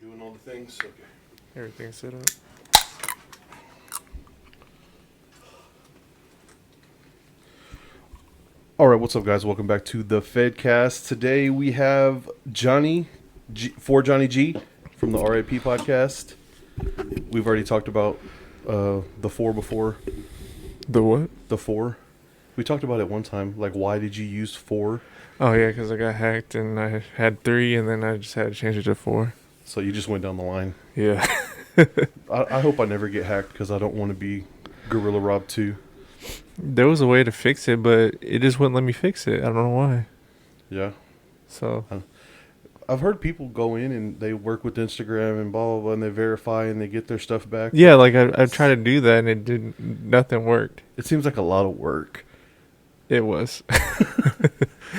Doing all the things? Okay. Everything's set up. All right, what's up, guys? Welcome back to the Fedcast. Today we have Johnny G from the RIP podcast. We've already talked about the four before. The what? The four. We talked about it one time. Like, why did you use four? Oh, yeah, because I got hacked and I had 3 and then I just had to change it to 4. So you just went down the line. Yeah. I hope I never get hacked because I don't want to be Gorilla Rob 2. There was a way to fix it, but it just wouldn't let me fix it. I don't know why. Yeah. So, I've heard people go in and they work with Instagram and blah, blah, blah, and they verify and they get their stuff back. yeah, like I tried to do that and it didn't, nothing worked. It seems like a lot of work. It was.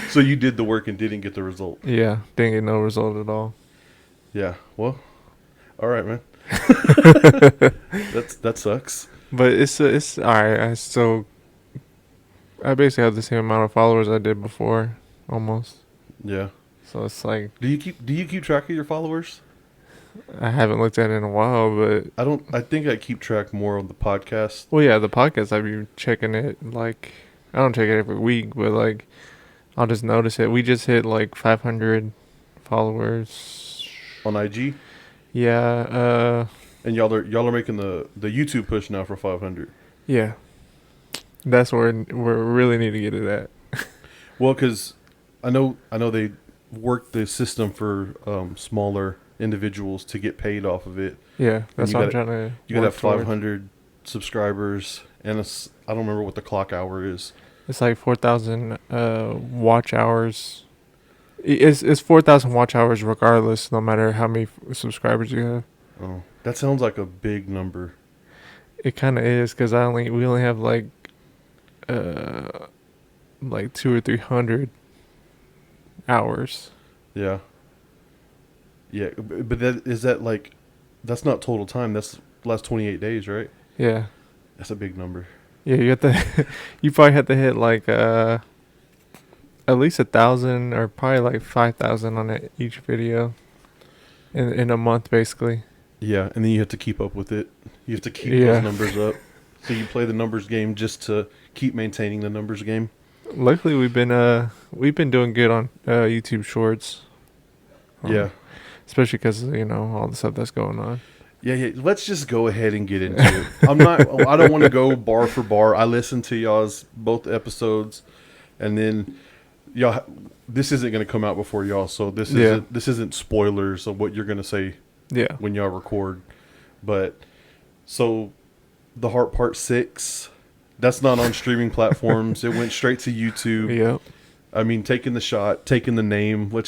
So you did the work and didn't get the result. Yeah, didn't get no result at all. Yeah. Well, all right, man. That sucks. But it's all right. I basically have the same amount of followers I did before, almost. Yeah. So it's like Do you keep track of your followers? I haven't looked at it in a while, but I think I keep track more on the podcast. well, yeah, the podcast I've been checking it. Like I don't check it every week, but like I'll just notice it. We just hit like 500 followers On IG. Yeah. And y'all are making the YouTube push now for 500. Yeah. That's where we really need to get it at. Well, because I know they work the system for smaller individuals to get paid off of it. Yeah, that's what I'm trying to. You gotta have 500 subscribers, and I don't remember what the clock hour is. It's like 4,000 watch hours. It's 4,000 watch hours regardless, no matter how many subscribers you have. Oh, that sounds like a big number. It kind of is because we only have like 200 or 300 hours. Yeah. Yeah, but that's not total time. That's last 28 days, right? Yeah. That's a big number. Yeah, you have to. You probably have to hit like at least 1,000 or probably like 5,000 on each video in a month, basically. Yeah, and then you have to keep up with it. You have to keep those numbers up. So you play the numbers game just to keep maintaining the numbers game. Luckily, we've been doing good on YouTube Shorts. Yeah, especially because all the stuff that's going on. Yeah. Let's just go ahead and get into it. I don't want to go bar for bar. I listened to y'all's both episodes, and then y'all. This isn't going to come out before y'all, so this isn't spoilers of what you're going to say. Yeah. When y'all record, but so the Heart Part 6, that's not on streaming platforms. It went straight to YouTube. Yep. I mean, taking the shot, taking the name. But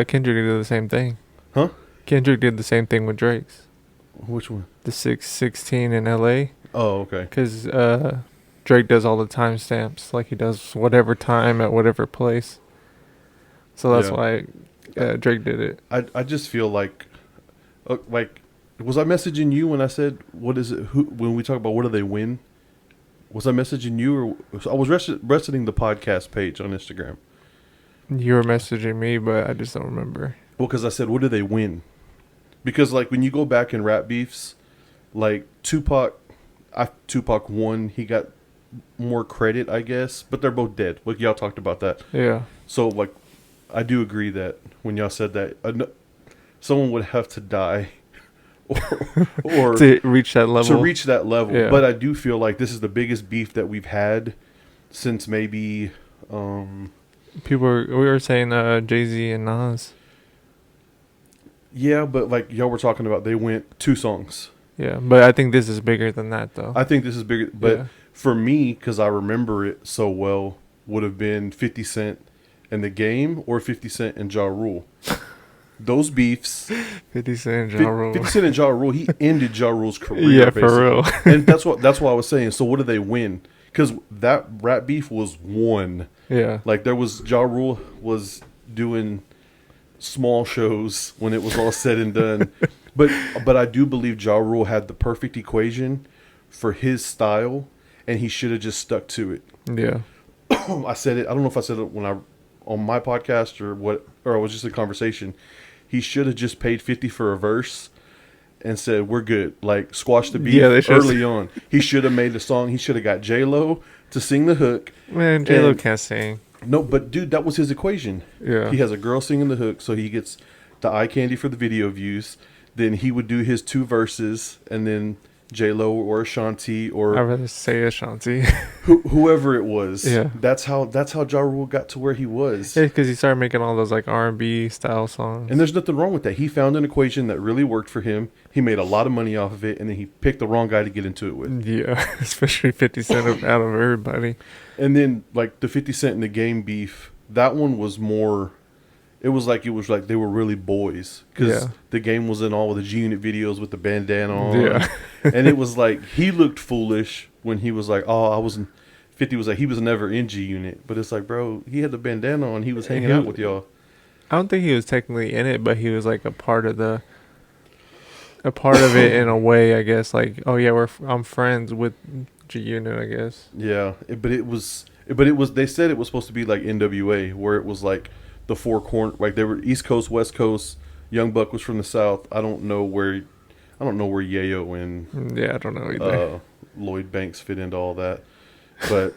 Kendrick did the same thing. Huh? Kendrick did the same thing with Drake's. Which one? The 616 in LA. Oh, okay. Because Drake does all the timestamps, like he does whatever time at whatever place. So that's why Drake did it. I just feel like was I messaging you when I said what is it? When we talk about what do they win? Was I messaging you or I was researching the podcast page on Instagram? You were messaging me, but I just don't remember. Well, because I said, what do they win? Because, like, when you go back in rap beefs, like, Tupac won. He got more credit, I guess. But they're both dead. Like, y'all talked about that. Yeah. So, like, I do agree that when y'all said that, someone would have to die or to reach that level. Yeah. But I do feel like this is the biggest beef that we've had since maybe... we were saying Jay-Z and Nas. Yeah, but like y'all were talking about, they went 2 songs. Yeah, but I think this is bigger than that, though. I think this is bigger, but for me, because I remember it so well, would have been 50 Cent in The Game or 50 Cent and Ja Rule. Those beefs. 50 Cent and Ja Rule. 50 Cent and Ja Rule, he ended Ja Rule's career. Yeah, basically. for real. And that's what I was saying. So what do they win? Because that rap beef was won. Yeah. Like Ja Rule was doing small shows when it was all said and done. But I do believe Ja Rule had the perfect equation for his style, and he should have just stuck to it. Yeah. I said it. I don't know if I said it on my podcast or it was just a conversation. he should have just paid 50 for a verse and said we're good. Like squash the beef Yeah, they should've- early on. He should have made the song. He should have got J-Lo to sing the hook. Man, J-Lo And- can't sing. No, but dude, that was his equation. Yeah. He has a girl singing the hook, so he gets the eye candy for the video views. Then he would do his 2 verses, and then J-Lo or Ashanti I'd or rather say Ashanti. whoever it was. Yeah. That's how Ja Rule got to where he was. Yeah, because he started making all those like R&B style songs. And there's nothing wrong with that. He found an equation that really worked for him. He made a lot of money off of it, and then he picked the wrong guy to get into it with. Yeah, especially 50 Cent out of everybody. And then like the 50 Cent and the Game beef, that one was more. It was like they were really boys because Yeah. the Game was in all of the G Unit videos with the bandana on. Yeah. And it was like he looked foolish when he was like, "Oh, I wasn't." 50 was like he was never in G Unit, but it's like, bro, he had the bandana on. He was hanging out with y'all. I don't think he was technically in it, but he was like a part of it in a way, I guess. Like, oh yeah, I'm friends with G Unit, I guess. Yeah, but it was. They said it was supposed to be like NWA, where it was like the 4 corner, like they were East Coast, West Coast. Young Buck was from the South. I don't know where Yayo and Yeah, I don't know either. Lloyd Banks fit into all that, but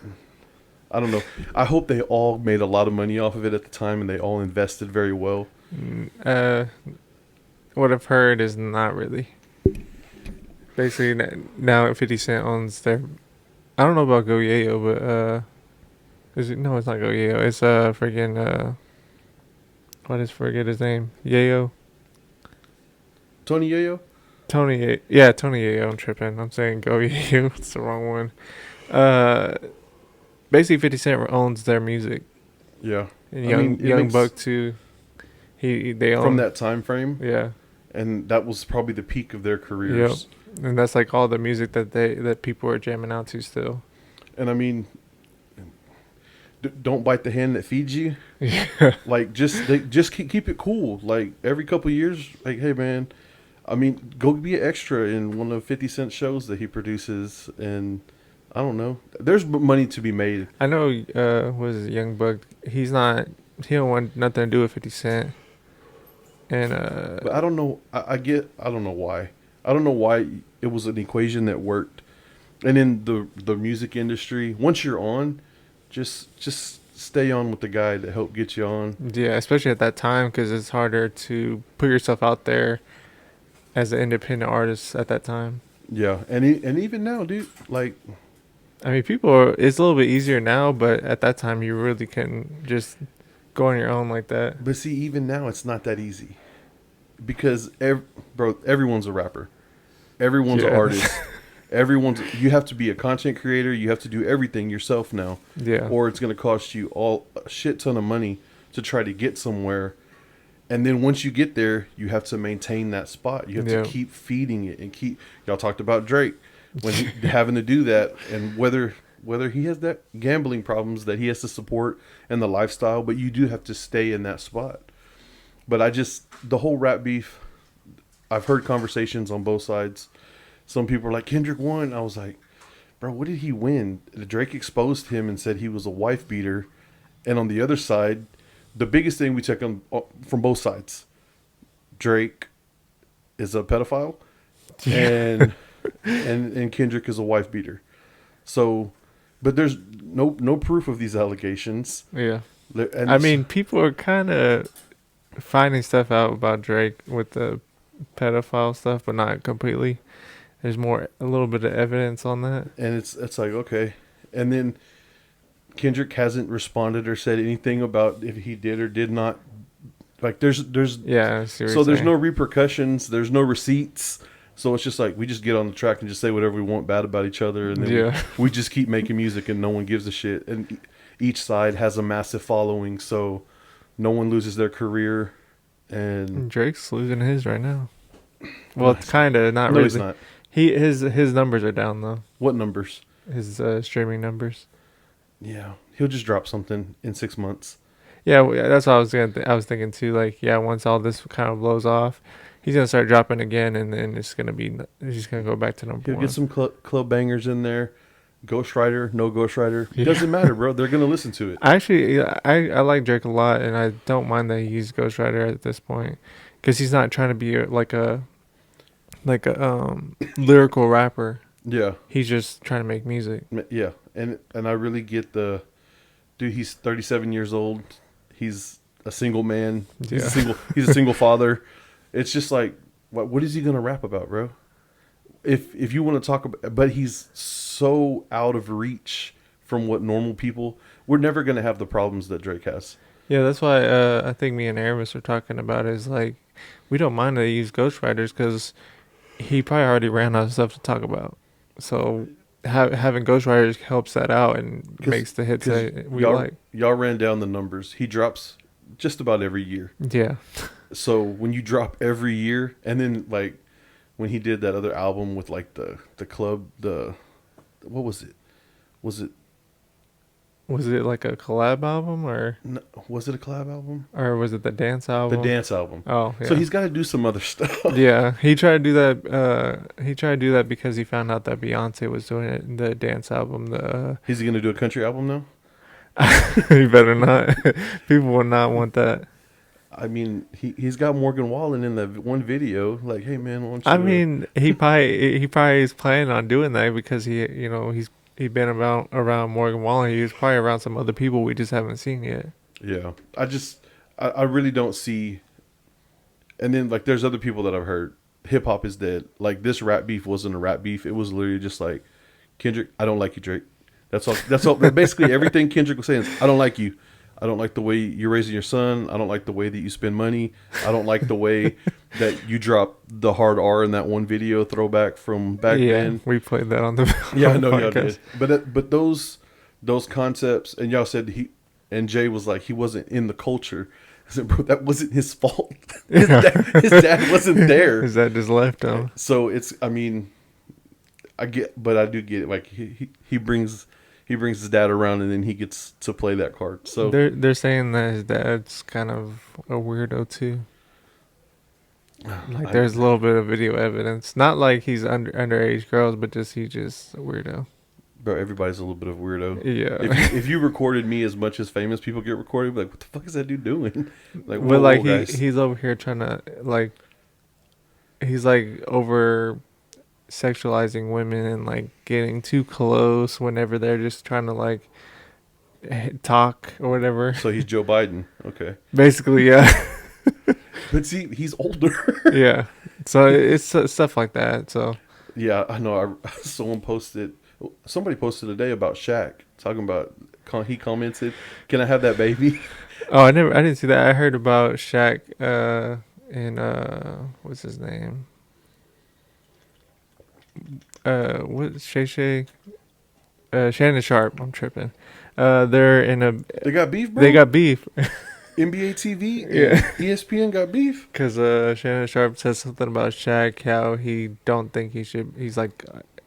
I don't know. I hope they all made a lot of money off of it at the time, and they all invested very well. What I've heard is not really. Basically, now 50 Cent owns their. I don't know about Go Yayo, but is it? No, it's not Go Yayo. It's freaking what is forget his name? Yayo. Tony Yayo. Tony Yayo. I'm tripping. I'm saying Go Yayo. It's the wrong one. Basically, 50 Cent owns their music. Yeah, And I mean, it Young makes- Buck too. They own from that time frame, Yeah, and that was probably the peak of their careers. and that's like all the music that people are jamming out to still. And I mean, don't bite the hand that feeds you. Yeah, Like just keep it cool. Like every couple years, like hey man, I mean go be an extra in one of 50 Cent shows that he produces, and I don't know. There's money to be made. I know. Was it Young Buck? He don't want nothing to do with 50 Cent. And But I don't know. I don't know why. I don't know why it was an equation that worked. And in the music industry, once you're on, just stay on with the guy that helped get you on. yeah, especially at that time, because it's harder to put yourself out there as an independent artist at that time. Yeah, and even now, dude, like I mean, it's a little bit easier now, but at that time, you really couldn't just go on your own like that. but see, even now it's not that easy. Because everyone's a rapper. Everyone's an Yeah. artist. You have to be a content creator, you have to do everything yourself now. Yeah. Or it's going to cost you a shit ton of money to try to get somewhere. And then once you get there, you have to maintain that spot. You have Yeah. to keep feeding it and y'all talked about Drake when having to do that, and whether he has that gambling problems that he has to support and the lifestyle, but you do have to stay in that spot. But the whole rap beef, I've heard conversations on both sides. Some people are like, Kendrick won. I was like, bro, what did he win? Drake exposed him and said he was a wife beater. And on the other side, the biggest thing we check on from both sides, Drake is a pedophile and Kendrick is a wife beater. So, but there's no proof of these allegations. Yeah. And I mean, people are kind of finding stuff out about Drake with the pedophile stuff, but not completely. There's a little bit of evidence on that. and it's like, okay. And then Kendrick hasn't responded or said anything about if he did or did not. Like there's Yeah. I see what so you're there's saying. no repercussions, there's no receipts. So it's just like we just get on the track and just say whatever we want bad about each other, and then Yeah. we just keep making music and no one gives a shit. And each side has a massive following, so no one loses their career. And Drake's losing his right now. Well, Nice. kind of not no, really. he's not. His numbers are down though. What numbers? His streaming numbers. Yeah, he'll just drop something in 6 months. Yeah, that's what I was I was thinking too. Like, yeah, once all this kind of blows off, he's gonna start dropping again, and then it's just gonna go back to number He'll one. get some club bangers in there. Ghostwriter, no Ghostwriter. Yeah. Doesn't matter, bro. They're going to listen to it. Actually, I like Drake a lot, and I don't mind that he's Ghost Rider at this point. because he's not trying to be like a lyrical rapper. Yeah, He's just trying to make music. yeah, and I really get the dude. He's 37 years old. He's a single man. Yeah. He's a single father. It's just like, what is he gonna rap about, bro? If you want to talk about, but he's so out of reach from what normal people. We're never gonna have the problems that Drake has. Yeah, that's why I think me and Aramis are talking about is like we don't mind that he use ghostwriters because he probably already ran out of stuff to talk about. So having ghostwriters helps that out and 'Cause- makes the hits 'cause that we y'all, like. y'all ran down the numbers. He drops just about every year. Yeah, So when you drop every year, and then like when he did that other album with like the club, what was it? Was it was it like a collab album was it a collab album? or was it the dance album? The dance album. Oh, yeah. So he's got to do some other stuff. Yeah, he tried to do that. He tried to do that because he found out that Beyonce was doing it in the dance album. Is he gonna do a country album now? He better not. People will not want that. I mean, he's got Morgan Wallen in that one video. Like, hey man, why don't you? I mean, he probably is planning on doing that because he's been around Morgan Wallen. He was probably around some other people we just haven't seen yet. Yeah. I really don't see. And then like, there's other people that I've heard. Hip hop is dead. Like this rap beef wasn't a rap beef. It was literally just like, Kendrick, I don't like you, Drake. That's all. That's all. Basically, everything Kendrick was saying is, I don't like you. I don't like the way you're raising your son. I don't like the way that you spend money. I don't like the way that you drop the hard R in that one video throwback from back then. We played that on the Yeah, on I the know y'all podcast. did. But those concepts, and y'all said and Jay was like, he wasn't in the culture. I said, bro, that wasn't his fault. His dad wasn't there. Is that just left him? So it's, I mean, I do get it. Like he brings his dad around, and then he gets to play that card. So They're saying that his dad's kind of a weirdo too. Like there's a little bit of video evidence. Not like he's underage girls, but he's just a weirdo. bro, everybody's a little bit of a weirdo. Yeah. If you recorded me as much as famous people get recorded, you'd be like, what the fuck is that dude doing? Like, But like guys. he's over here trying to like he's like over sexualizing women and like getting too close whenever they're just trying to like talk or whatever. So he's Joe Biden. Okay. Basically, yeah. But see, he's older. Yeah. So it's stuff like that. So Yeah, I know. Somebody posted today about Shaq, talking about, he commented, can I have that baby? oh, I didn't see that. I heard about Shaq and what's his name? What's Shay? Shannon Sharp. I'm tripping. They're in a. They got beef, bro? They got beef. NBA TV and Yeah. ESPN got beef? Because Shannon Sharp says something about Shaq, how he don't think he should. He's like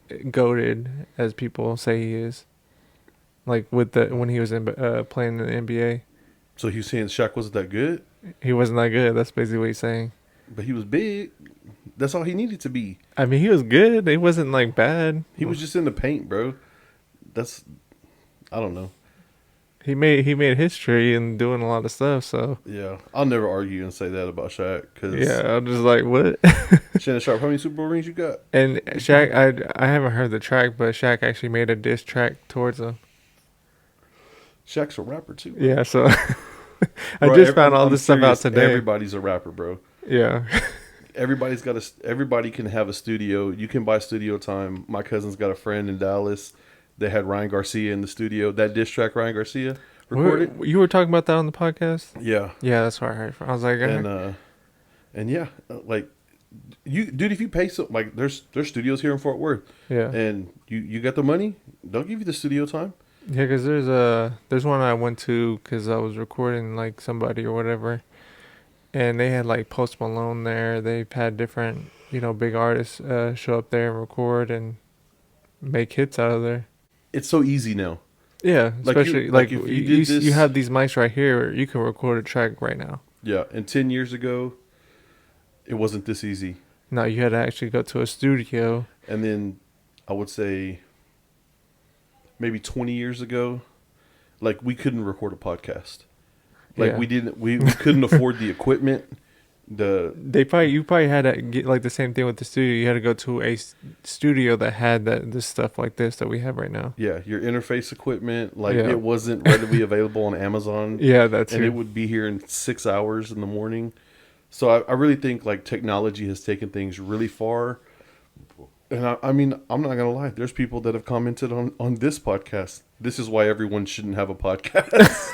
goated, as people say he is. Like when he was playing in the NBA, So he was saying Shaq wasn't that good, he wasn't that good. That's basically what he's saying. but he was big. That's all he needed to be. I mean, he was good. He wasn't like bad. He was just in the paint, bro. I don't know. He made history and doing a lot of stuff. So Yeah, I'll never argue and say that about Shaq, because yeah, I'm just like, what? Shannon Sharp, how many Super Bowl rings you got? And Shaq, I haven't heard the track, but Shaq actually made a diss track towards him. Shaq's a rapper too, bro. Yeah, so I Bro, just found all I'm this stuff out serious. today. Everybody's a rapper, bro. Yeah. Everybody can have a studio. You can buy studio time. My cousin's got a friend in Dallas. They had Ryan Garcia in the studio. That diss track Ryan Garcia recorded. You were talking about that on the podcast? Yeah. Yeah, that's where I heard it from. I was like, And yeah, like dude, if you pay like there's studios here in Fort Worth, yeah. and you got the money, they'll give you the studio time. Yeah, because there's one I went to because I was recording like somebody or whatever, and they had like Post Malone there. They've had different big artists show up there and record and make hits out of there. It's so easy now. Yeah, Like especially if you did this- you have these mics right here. You can record a track right now. Yeah, and 10 years ago, it wasn't this easy. No, you had to actually go to a studio. And then I would say maybe 20 years ago, like we couldn't record a podcast. Like Yeah. we couldn't afford the equipment. You probably had to get like the same thing with the studio. You had to go to a studio that had this stuff like this that we have right now. Yeah, your interface equipment, like Yeah. it wasn't readily available on Amazon, Yeah, that's and it would be here in 6 hours in the morning. So I really think like technology has taken things really far. And I mean, I'm not gonna lie. There's people that have commented on this podcast. This is why everyone shouldn't have a podcast.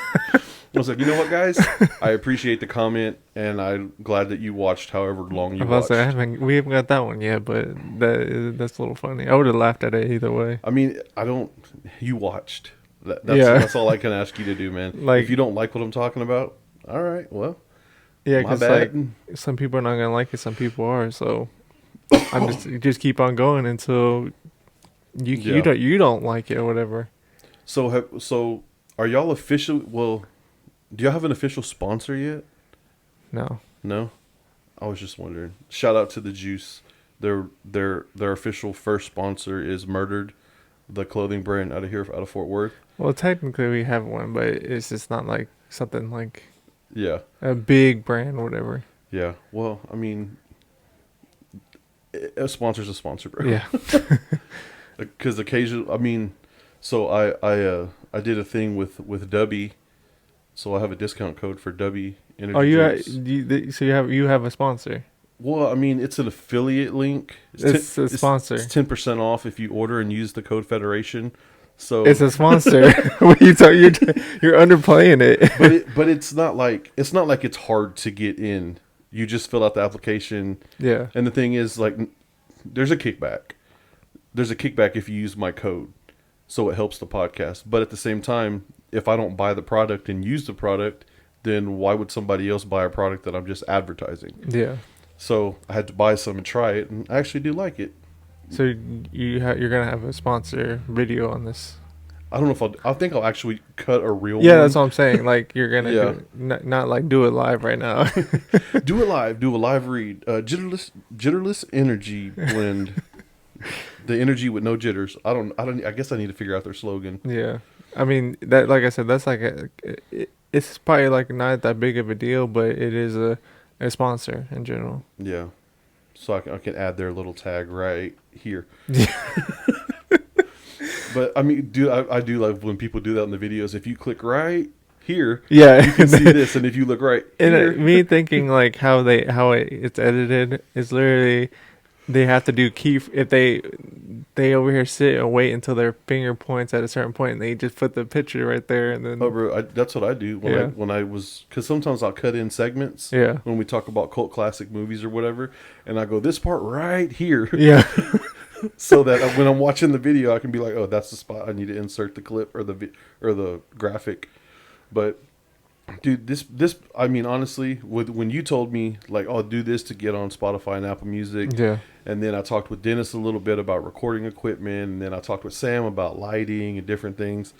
I was like, you know what, guys? I appreciate the comment, and I'm glad that you watched however long you watched. We haven't got that one yet, but that's a little funny. I would have laughed at it either way. I mean, I don't. You watched. Yeah. That's all I can ask you to do, man. Like- if you don't like what I'm talking about, all right, well, Yeah, my because bad. like some people are not gonna like it, some people are. So I'm just keep on going until Yeah. you don't like it or whatever. So are y'all official? Well, do y'all have an official sponsor yet? No. No, I was just wondering. Shout out to the Juice. Their official first sponsor is Murdered, the clothing brand out of Fort Worth. Well, technically we have one, but it's just not like something like Yeah, a big brand or whatever. yeah. Well, I mean, a sponsor's a sponsor, bro. Yeah. Because occasionally, I mean, so I did a thing with Dubby, so I have a discount code for Dubby Energy Oh, Drinks. so you have a sponsor. Well, I mean, it's an affiliate link. It's a sponsor. It's 10% off if you order and use the code Federation. So It's a sponsor. What you you're underplaying it. but it's not like it's hard to get in. You just fill out the application, Yeah. and the thing is, like, there's a kickback. There's a kickback if you use my code, so it helps the podcast. But at the same time, if I don't buy the product and use the product, then why would somebody else buy a product that I'm just advertising? Yeah. So I had to buy some and try it, and I actually do like it. So you're gonna have a sponsor video on this. I don't know if I think I'll actually cut a real Yeah, one. that's what I'm saying. Like you're gonna Yeah. not like do it live right now. Do a live read. Jitterless energy blend. The energy with no jitters. I guess I need to figure out their slogan. Yeah, I mean that. Like I said, that's like it's probably like not that big of a deal, but it is a sponsor in general. Yeah. So I can add their little tag right here. But I mean, dude, I do love when people do that in the videos. If you click right here, Yeah, you can see this, and if you look right and here, me thinking like how it's edited is literally they have to do if they over here sit and wait until their finger points at a certain point, and they just put the picture right there, and then oh, bro, that's what I do when I was, because sometimes I'll cut in segments yeah, when we talk about cult classic movies or whatever, and I go this part right here, yeah. so that when I'm watching the video, I can be like, oh, that's the spot I need to insert the clip or the graphic. But dude, this I mean, honestly, when you told me like, oh, do this to get on Spotify and Apple Music, Yeah. and then I talked with Dennis a little bit about recording equipment, and then I talked with Sam about lighting and different things,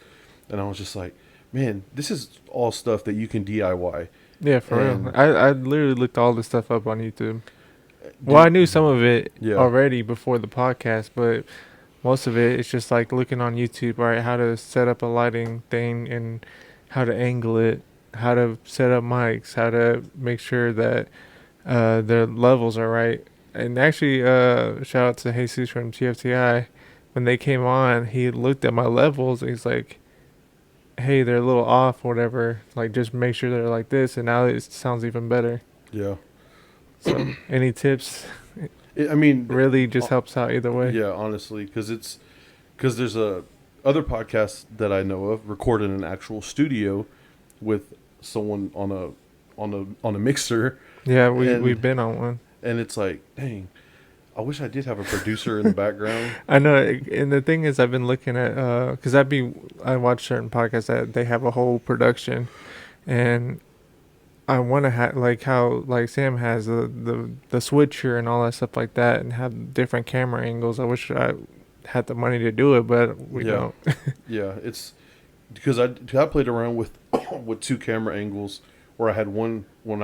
and I was just like, man, this is all stuff that you can DIY. Yeah, for And- real. I literally looked all this stuff up on YouTube. Well, I knew some of it Yeah. already before the podcast, but most of it, it's just like looking on YouTube, all right, how to set up a lighting thing and how to angle it, how to set up mics, how to make sure that their levels are right. And actually, shout out to Jesus from TFTI. When they came on, he looked at my levels and he's like, hey, they're a little off, whatever. Like, just make sure they're like this, and now it sounds even better. Yeah, So, any tips I mean, really just helps out either way. yeah, honestly, because there's a other podcast that I know of recorded in an actual studio with someone on a mixer, Yeah, And- we've been on one. and it's like, dang, I wish I did have a producer in the background. I know, and the thing is, I've been looking at because I watch certain podcasts that they have a whole production, and I want to have like how like Sam has the switcher and all that stuff like that, and have different camera angles. I wish I had the money to do it, but we Yeah. don't. Yeah, it's because I played around with with two camera angles where I had one when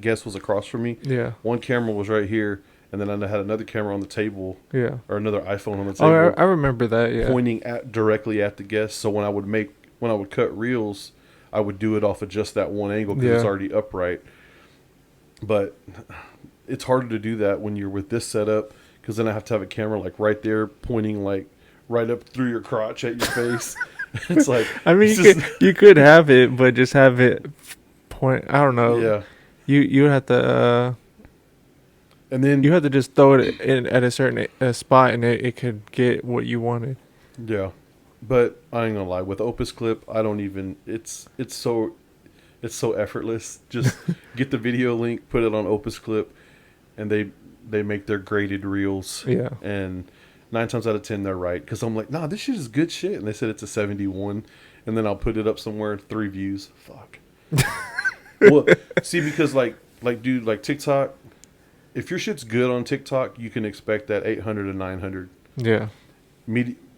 guest was across from me. Yeah, One camera was right here, and then I had another camera on the table yeah. or another iPhone on the Oh, table, I remember that. Yeah, pointing directly at the guest. So when I would cut reels, I would do it off of just that one angle because it's Yeah. already upright. But it's harder to do that when you're with this setup, because then I have to have a camera like right there pointing like right up through your crotch at your face. It's like, I mean, it's you could have it, but just have it point. I don't know. yeah. You have to And then you have to just throw it in at a certain spot, and it could get what you wanted. yeah, but I ain't gonna lie. With Opus Clip, I don't even. It's so effortless. Just get the video link, put it on Opus Clip, and they make their graded reels. Yeah. And 9 times out of 10 they're right, because I'm like, nah, this shit is good shit, and they said it's a 71, and then I'll put it up somewhere, 3 views. Fuck. Well, see, because like dude, like TikTok, if your shit's good on TikTok, you can expect that 800 to 900. Yeah.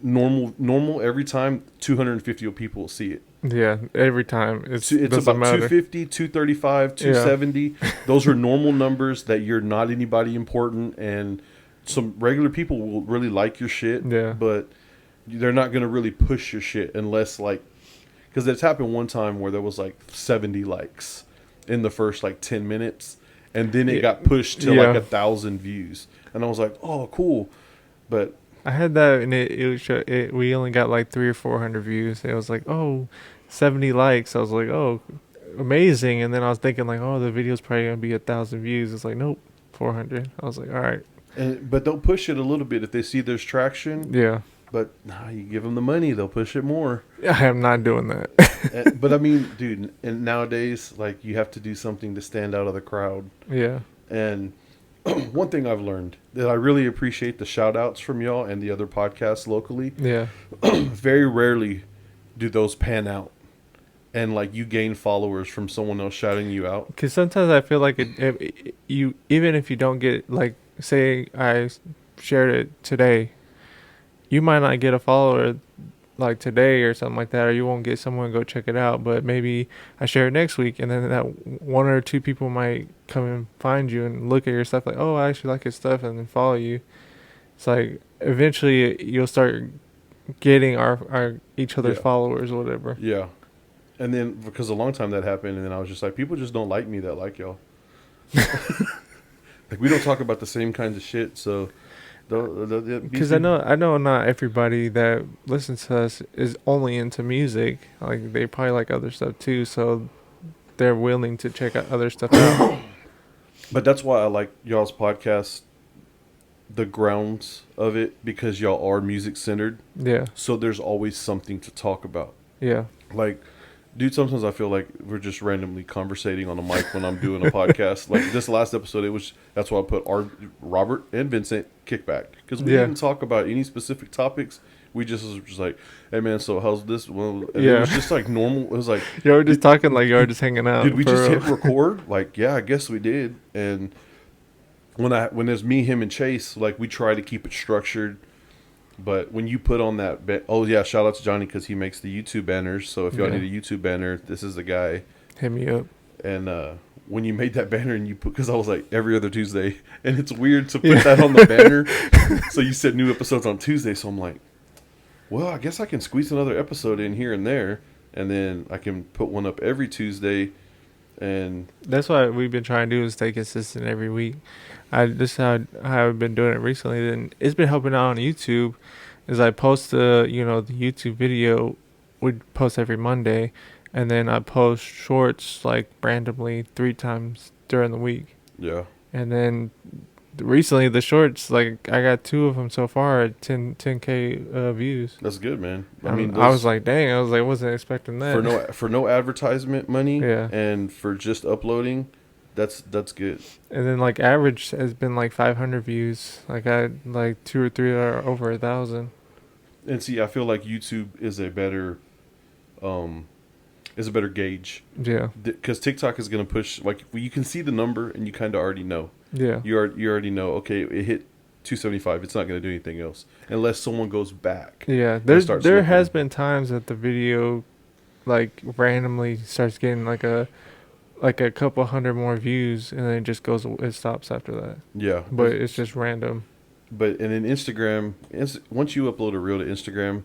Normal every time 250 people will see it. Yeah. Every time It's doesn't about matter. 250, 235, 270. Those are normal numbers that you're not anybody important, and some regular people will really like your shit. Yeah. But they're not going to really push your shit unless like, because it's happened one time where there was like 70 likes in the first like 10 minutes, and then it got pushed to like 1,000 views, and I was like, oh, cool. But I had that, and we only got like 300 or 400 views. It was like, oh, 70 likes. I was like, oh, amazing. And then I was thinking like, oh, the video's probably gonna be 1,000 views. It's like, nope, 400. I was like, all right. but they'll push it a little bit if they see there's traction. Yeah. But nah, you give them the money, they'll push it more. I am not doing that. But I mean, dude, and nowadays, like, you have to do something to stand out of the crowd. Yeah. And one thing I've learned that I really appreciate the shout outs from y'all and the other podcasts locally. Yeah. Very rarely do those pan out, and like you gain followers from someone else shouting you out. Because sometimes I feel like you, even if you don't get, like, say I shared it today, you might not get a follower like today or something like that, or you won't get someone to go check it out. But maybe I share it next week, and then that 1 or 2 people might come and find you and look at your stuff like, oh, I actually like his stuff, and then follow you. It's like eventually you'll start getting our each other's followers or whatever. Yeah. And then because a long time that happened, and then I was just like, people just don't like me that like y'all. Like, we don't talk about the same kinds of shit, so. Because I know not everybody that listens to us is only into music. Like, they probably like other stuff too, so they're willing to check out other stuff out. But that's why I like y'all's podcast, the grounds of it, because y'all are music centered. Yeah. So there's always something to talk about. Yeah. Like, dude, sometimes I feel like we're just randomly conversating on a mic when I'm doing a podcast. Like this last episode, that's why I put Robert and Vincent Kickback, because we didn't talk about any specific topics. We just was just like, hey man, so how's this? Well, and it was just like normal. It was like you were just talking like you were just hanging out. Did we just hit record? Like, yeah, I guess we did. And when there's me, him, and Chase, like, we try to keep it structured. But when you put on that, shout out to Johnny, because he makes the YouTube banners. So if y'all need a YouTube banner, this is the guy. Hit me up. And when you made that banner and you put, because I was like every other Tuesday, and it's weird to put that on the banner. So you said new episodes on Tuesday. So I'm like, well, I guess I can squeeze another episode in here and there, and then I can put one up every Tuesday. And that's what we've been trying to do, is stay consistent every week. This is how I've been doing it recently. Then it's been helping out on YouTube. Is I post the YouTube video, we post every Monday, and then I post shorts like randomly 3 times during the week. Yeah. And then recently the shorts, like, I got 2 of them so far at 10K views. That's good, man. I was like, dang, I wasn't expecting that. For no advertisement money. Yeah. And for just uploading, that's good. And then, like, average has been like 500 views. Like, I had like 2 or 3 are over 1,000. And see, I feel like YouTube is a better gauge. Yeah. Because TikTok is going to push, like, you can see the number and you kind of already know. Yeah. You already know, okay, it hit 275. It's not going to do anything else unless someone goes back. Yeah. There has been times that the video, like, randomly starts getting like a couple hundred more views, and then it stops after that. Yeah. But it's just random. But and in Instagram, once you upload a reel to Instagram,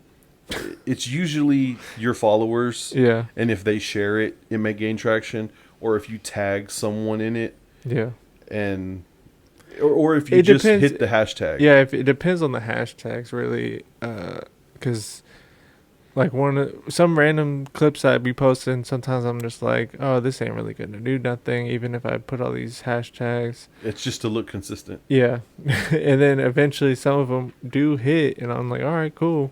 it's usually your followers. Yeah. And if they share it, it may gain traction. Or if you tag someone in it, Yeah. and or if you It just depends. hit the hashtag. Yeah, if it depends on the hashtags, really, because like some random clips I'd be posting, sometimes I'm just like, oh, this ain't really gonna do nothing, even if I put all these hashtags. It's just to look consistent. Yeah, and then eventually some of them do hit, and I'm like, all right, cool.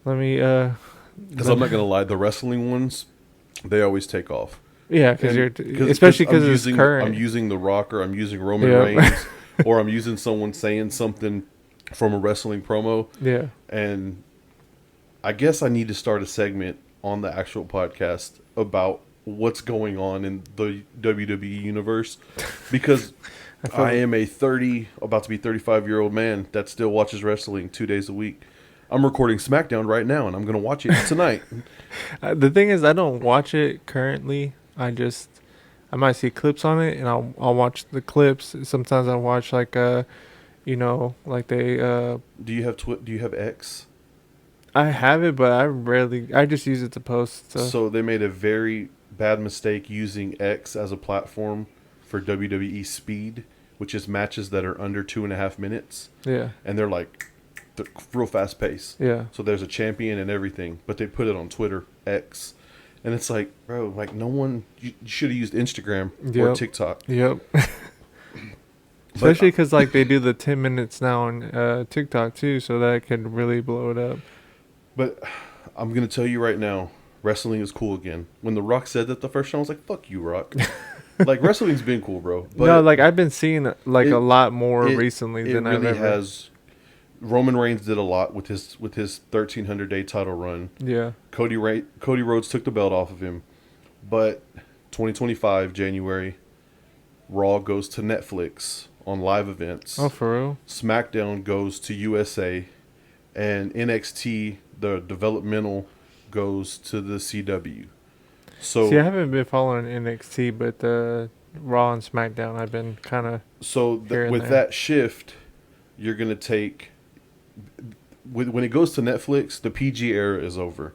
Let me Because I'm not gonna lie, the wrestling ones, they always take off. yeah, because And especially because it's I'm current. using The Rock, or I'm using Roman Yeah. Reigns, or I'm using someone saying something from a wrestling promo, Yeah, and I guess I need to start a segment on the actual podcast about what's going on in the WWE universe, because I feel I am a about to be 35-year-old man that still watches wrestling 2 days a week. I'm recording SmackDown right now, and I'm going to watch it tonight. the thing is, I don't watch it currently. I might see clips on it, and I'll watch the clips. Sometimes I watch like like they Do you have Do you have X? I have it, but I just use it to post stuff. So they made a very bad mistake using X as a platform for WWE Speed, which is matches that are under 2.5 minutes, Yeah, and they're real fast pace. yeah, So there's a champion and everything, but they put it on Twitter X, and it's like, bro, like no one. You should have used Instagram or Yep. TikTok. yep. Especially because like they do the 10 minutes now on TikTok too, so that could really blow it up. But I'm gonna tell you right now, wrestling is cool again. When The Rock said that the first time, I was like, "Fuck you, Rock." Like wrestling's been cool, bro. But No, like I've been seeing like it- a lot more it- recently it than I've really ever. has. Roman Reigns did a lot with his 1,300-day title run. Yeah, Cody Rhodes took the belt off of him, but 2025 January, Raw goes to Netflix on live events. oh for real? SmackDown goes to USA, and NXT, the developmental, goes to the CW. So See, I haven't been following NXT, but Raw and SmackDown I've been kind of here and with there. that shift, you're gonna take when it goes to Netflix, the PG era is over.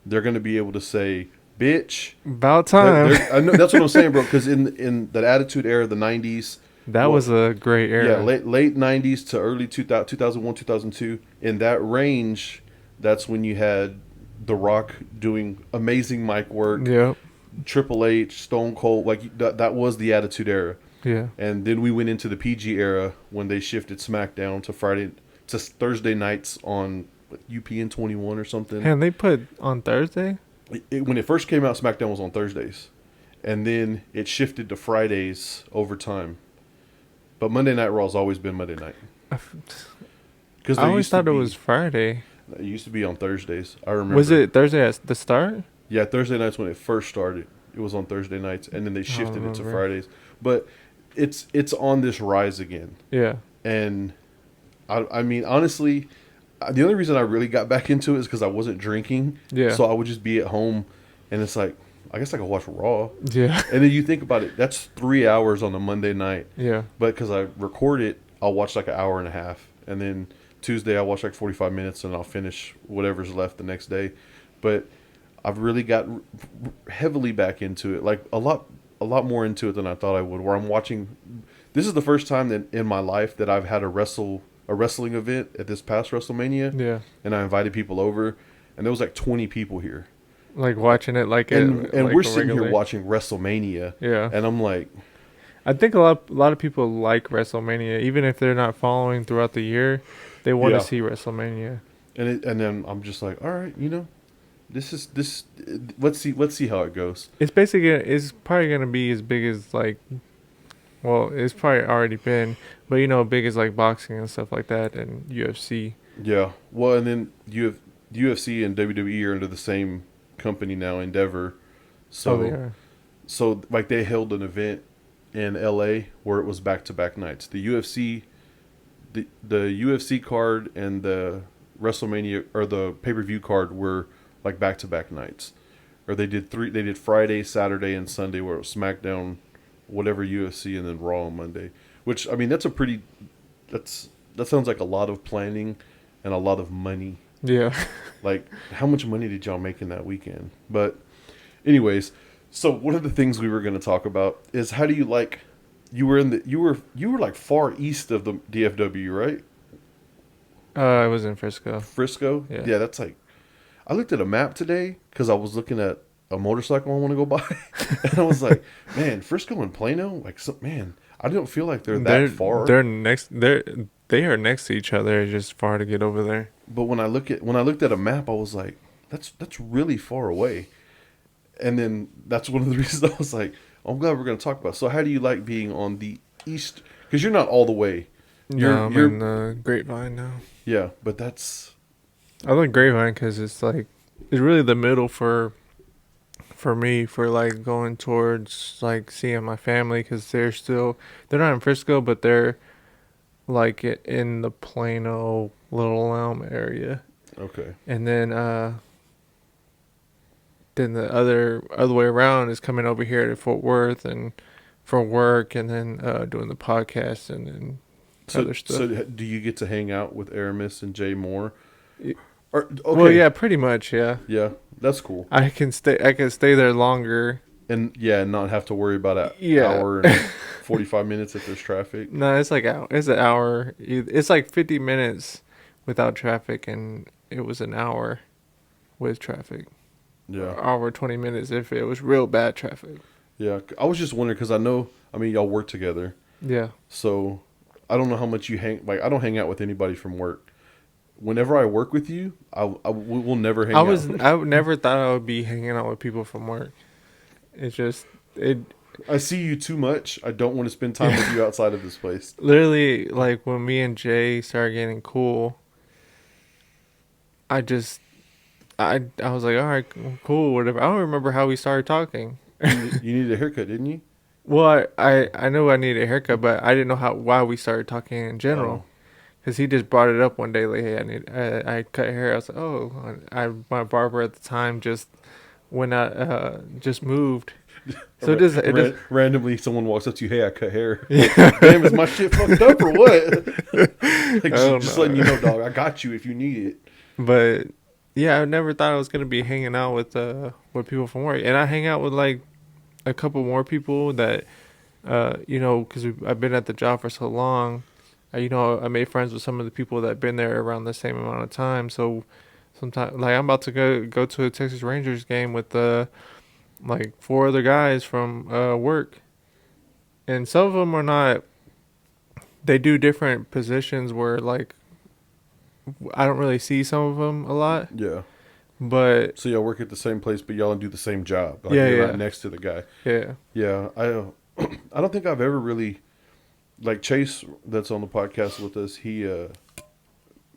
They're gonna be able to say, "Bitch." About time. I know, that's what I'm saying, bro. Because in that Attitude Era, the '90s, That was a great era. yeah, late '90s to early 2001, 2002, in that range, that's when you had The Rock doing amazing mic work, Yep. Triple H, Stone Cold, like that was the Attitude Era. Yeah. And then we went into the PG era when they shifted SmackDown to Thursday nights on UPN 21 or something. And they put on Thursday? When it first came out, SmackDown was on Thursdays, and then it shifted to Fridays over time. But Monday Night Raw's always been Monday night. Because I always thought it was Friday. It used to be on Thursdays. I remember. Was it Thursday at the start? Yeah, Thursday nights when it first started. It was on Thursday nights, and then they shifted it to remember. Fridays. But it's on this rise again. Yeah. And I mean, honestly, the only reason I really got back into it is because I wasn't drinking. Yeah. So I would just be at home, and it's like, I guess I could watch Raw. Yeah. And then you think about it, that's 3 hours on a Monday night. Yeah. But because I record it, I'll watch like an hour and a half. And then Tuesday, I'll watch like 45 minutes, and I'll finish whatever's left the next day. But I've really got heavily back into it, like a lot more into it than I thought I would. Where I'm watching, this is the first time that in my life that I've had a wrestling event at this past WrestleMania, Yeah. and I invited people over, and there was like 20 people here, Like watching it like and like we're a sitting regular- here watching WrestleMania, Yeah. and I'm like, I think a lot of people like WrestleMania, even if they're not following throughout the year. They want Yeah. to see WrestleMania. and then I'm just like, all right, this. Let's see how it goes. It's probably gonna be as big as like, well, it's probably already been, but big as like boxing and stuff like that and UFC. Yeah. Well, and then UFC and WWE are under the same company now, Endeavor. So, they are. so like they held an event in LA where it was back-to-back nights. The UFC card and the WrestleMania or the pay-per-view card were like back-to-back nights. Or they did Friday, Saturday, and Sunday where it was SmackDown, whatever UFC, and then Raw on Monday. Which, I mean, that sounds like a lot of planning and a lot of money. Yeah. Like, how much money did y'all make in that weekend? But anyways, so one of the things we were going to talk about is how do you like you were like far east of the DFW, right? I was in Frisco. Frisco. Yeah. Yeah, that's like. I looked at a map today because I was looking at a motorcycle I want to go buy, and I was like, man, Frisco and Plano, like, man, I don't feel like they're that far. They are next to each other. It's just far to get over there. But when I looked at a map, I was like, that's really far away. And then that's one of the reasons I was like, I'm glad we're going to talk about it. So how do you like being on the east? Because you're not all the way. I'm in Grapevine now. Yeah, but that's... I like Grapevine because it's really the middle for me, for like going towards like seeing my family, because they're not in Frisco, but they're like in the Plano Little Elm area. Okay. And then the other way around is coming over here to Fort Worth and for work, and then doing the podcast and then other stuff. So do you get to hang out with Aramis and Jay Moore? Okay. Well, yeah, pretty much, yeah. Yeah, that's cool. I can stay there longer. And not have to worry about an Yeah. hour and 45 minutes if there's traffic. No, it's an hour. It's like 50 minutes without traffic, and it was an hour with traffic. Yeah. Hour 20 minutes if it was real bad traffic. Yeah, I was just wondering because y'all work together. Yeah. So I don't know how much you I don't hang out with anybody from work. Whenever I work with you, we'll never hang out. I never thought I would be hanging out with people from work. It's just I see you too much. I don't want to spend time with you outside of this place. Literally, like when me and Jay started getting cool, I was like, all right, cool, whatever. I don't remember how we started talking. You needed a haircut, didn't you? Well, I know I needed a haircut, but I didn't know why we started talking in general. Because he just brought it up one day, like, hey, I cut hair. I was like, oh, my barber at the time just just moved. So randomly someone walks up to you, hey, I cut hair. Yeah. Damn, is my shit fucked up or what? Just letting you know, dog, I got you if you need it. But yeah, I never thought I was gonna be hanging out with people from work, and I hang out with like a couple more people that, because I've been at the job for so long. I made friends with some of the people that have been there around the same amount of time. So sometimes, like, I'm about to go to a Texas Rangers game with like 4 other guys from work, and some of them are not. They do different positions where like I don't really see some of them a lot. Yeah. But so y'all work at the same place, but y'all do the same job. Like you're right next to the guy. Yeah. Yeah. I don't think I've ever really, like Chase that's on the podcast with us.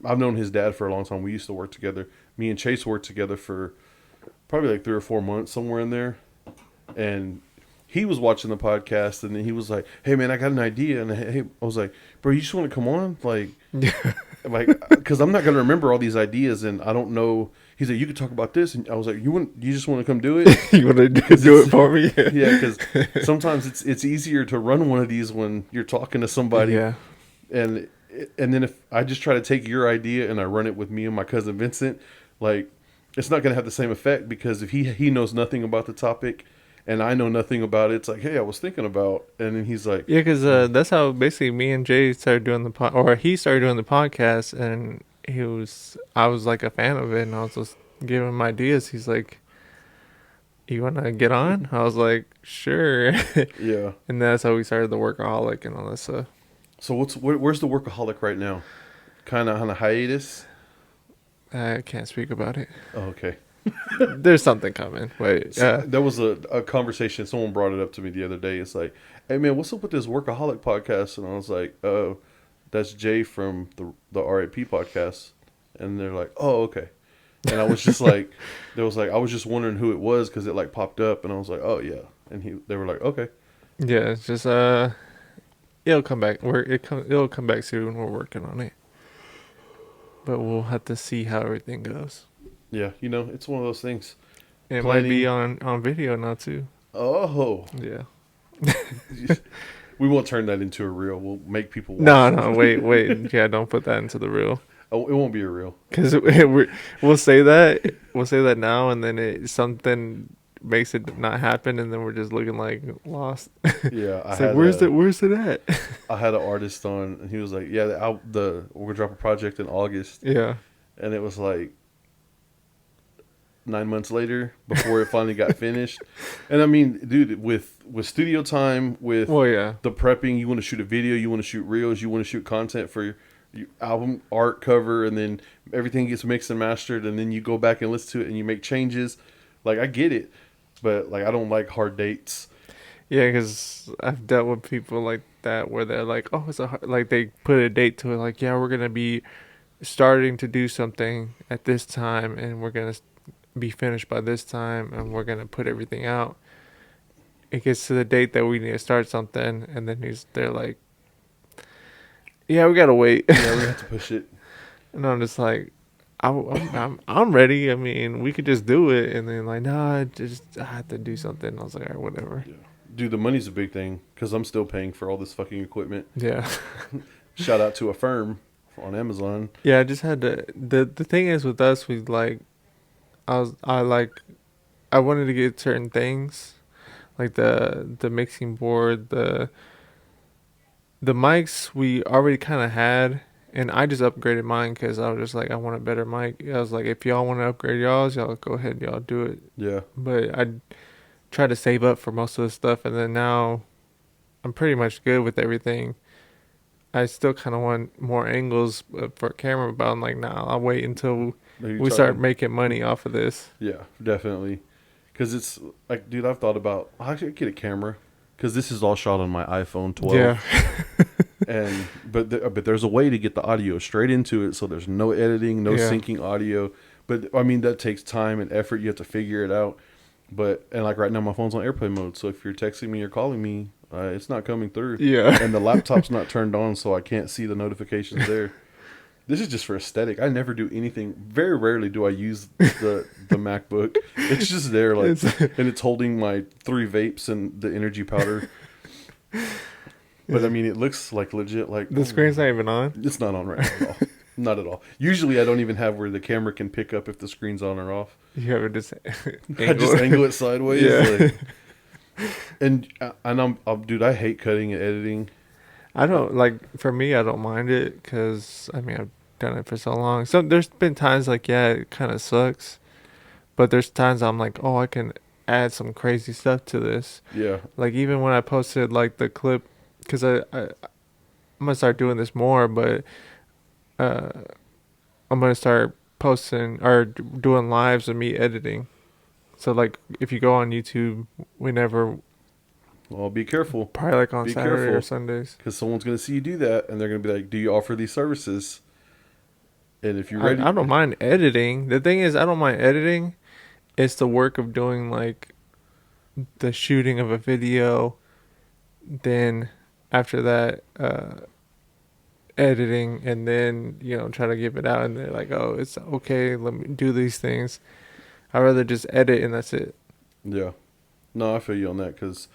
I've known his dad for a long time. We used to work together. Me and Chase worked together for probably like 3 or 4 months, somewhere in there. And he was watching the podcast, and then he was like, hey man, I got an idea. And I was like, bro, you just want to come on? Like, because I'm not going to remember all these ideas, and I don't know. He's like, you could talk about this. And I was like, you just want to come do it? You want to do it for me? Yeah, because sometimes it's easier to run one of these when you're talking to somebody. Yeah. And then if I just try to take your idea and I run it with me and my cousin Vincent, like, it's not going to have the same effect, because if he knows nothing about the topic and I know nothing about it, it's like, hey, I was thinking about, and then he's like, yeah, because that's how basically me and Jay started doing he started doing the podcast, and I was like a fan of it, and I was just giving him ideas. He's like, you want to get on? I was like, sure. Yeah. And that's how we started the Workaholic and all that stuff. So where's the Workaholic right now? Kind of on a hiatus? I can't speak about it. Oh, okay. There's something coming. Wait, there was a conversation. Someone brought it up to me the other day. It's like, hey man, what's up with this Workaholic podcast? And I was like, oh, that's Jay from the RAP podcast. And they're like, oh, okay. And I was just like, I was just wondering who it was, because it like popped up, and I was like, oh yeah. And they were like, okay. Yeah, it's just it'll come back. It'll come back soon. We're working on it, but we'll have to see how everything goes. Yeah, it's one of those things. It might be on video now too. Oh. Yeah. We won't turn that into a reel. We'll make people watch. No, wait. Yeah, don't put that into the reel. Oh, it won't be a reel. Because we'll say that now, and then something makes it not happen, and then we're just looking like lost. Yeah, It's like, where's it at? I had an artist on, and he was like, "Yeah, we're gonna drop a project in August," Yeah. and it was like 9 months later before it finally got finished. And I mean, dude, with studio time, with Well, yeah. the prepping, you want to shoot a video, you want to shoot reels, you want to shoot content for your album art cover, and then everything gets mixed and mastered, and then you go back and listen to it and you make changes. Like, I get it, but like, I don't like hard dates. Yeah, because I've dealt with people like that where they're like, oh, like they put a date to it, like, yeah, we're gonna be starting to do something at this time, and we're gonna be finished by this time, and we're gonna put everything out. It gets to the date that we need to start something, and then they're like, yeah, we gotta wait. Yeah, we have to push it. And I'm just like, I'm ready. I mean, we could just do it, and then like, nah, I have to do something. I was like, all right, whatever. Yeah. Dude, the money's a big thing because I'm still paying for all this fucking equipment. Yeah. Shout out to Affirm on Amazon. Yeah, I just had to. The thing is with us, we like, I wanted to get certain things, like the mixing board, the mics we already kind of had, and I just upgraded mine because I was just like, I want a better mic. I was like, if y'all want to upgrade y'all go ahead, y'all do it. Yeah. But I tried to save up for most of the stuff, and then now I'm pretty much good with everything. I still kind of want more angles for camera, but I'm like, nah, I'll wait until we start making money off of this. Yeah, definitely. Because it's like, dude, I've thought about, I should get a camera because this is all shot on my iPhone 12. Yeah. But there's a way to get the audio straight into it, so there's no editing, no syncing audio. But I mean, that takes time and effort. You have to figure it out. And like right now, my phone's on airplane mode, so if you're texting me or calling me, it's not coming through. Yeah. And the laptop's not turned on, so I can't see the notifications there. This is just for aesthetic. I never do anything. Very rarely do I use the MacBook. It's just there, like, and it's holding my 3 vapes and the energy powder. But I mean, it looks like legit. Like The screen's not even on. It's not on right now at all. Not at all. Usually, I don't even have where the camera can pick up if the screen's on or off. You have it just I just angle it sideways. Yeah. And dude, I hate cutting and editing. I don't like. For me, I don't mind it because I mean I've done it for so long. So there's been times like, yeah, it kind of sucks, but there's times I'm like, oh, I can add some crazy stuff to this. Yeah. Like even when I posted like the clip, because I'm gonna start doing this more, but I'm gonna start posting or doing lives of me editing. So like if you go on YouTube, Well, be careful. probably like on Be Saturday or careful. Sundays. Because someone's going to see you do that, and they're going to be like, do you offer these services? And if you're ready... I don't mind editing. The thing is, I don't mind editing. It's the work of doing like the shooting of a video. Then after that, editing, and then try to give it out. And they're like, "Oh, it's okay. Let me do these things." I'd rather just edit and that's it. Yeah. No, I feel you on that, because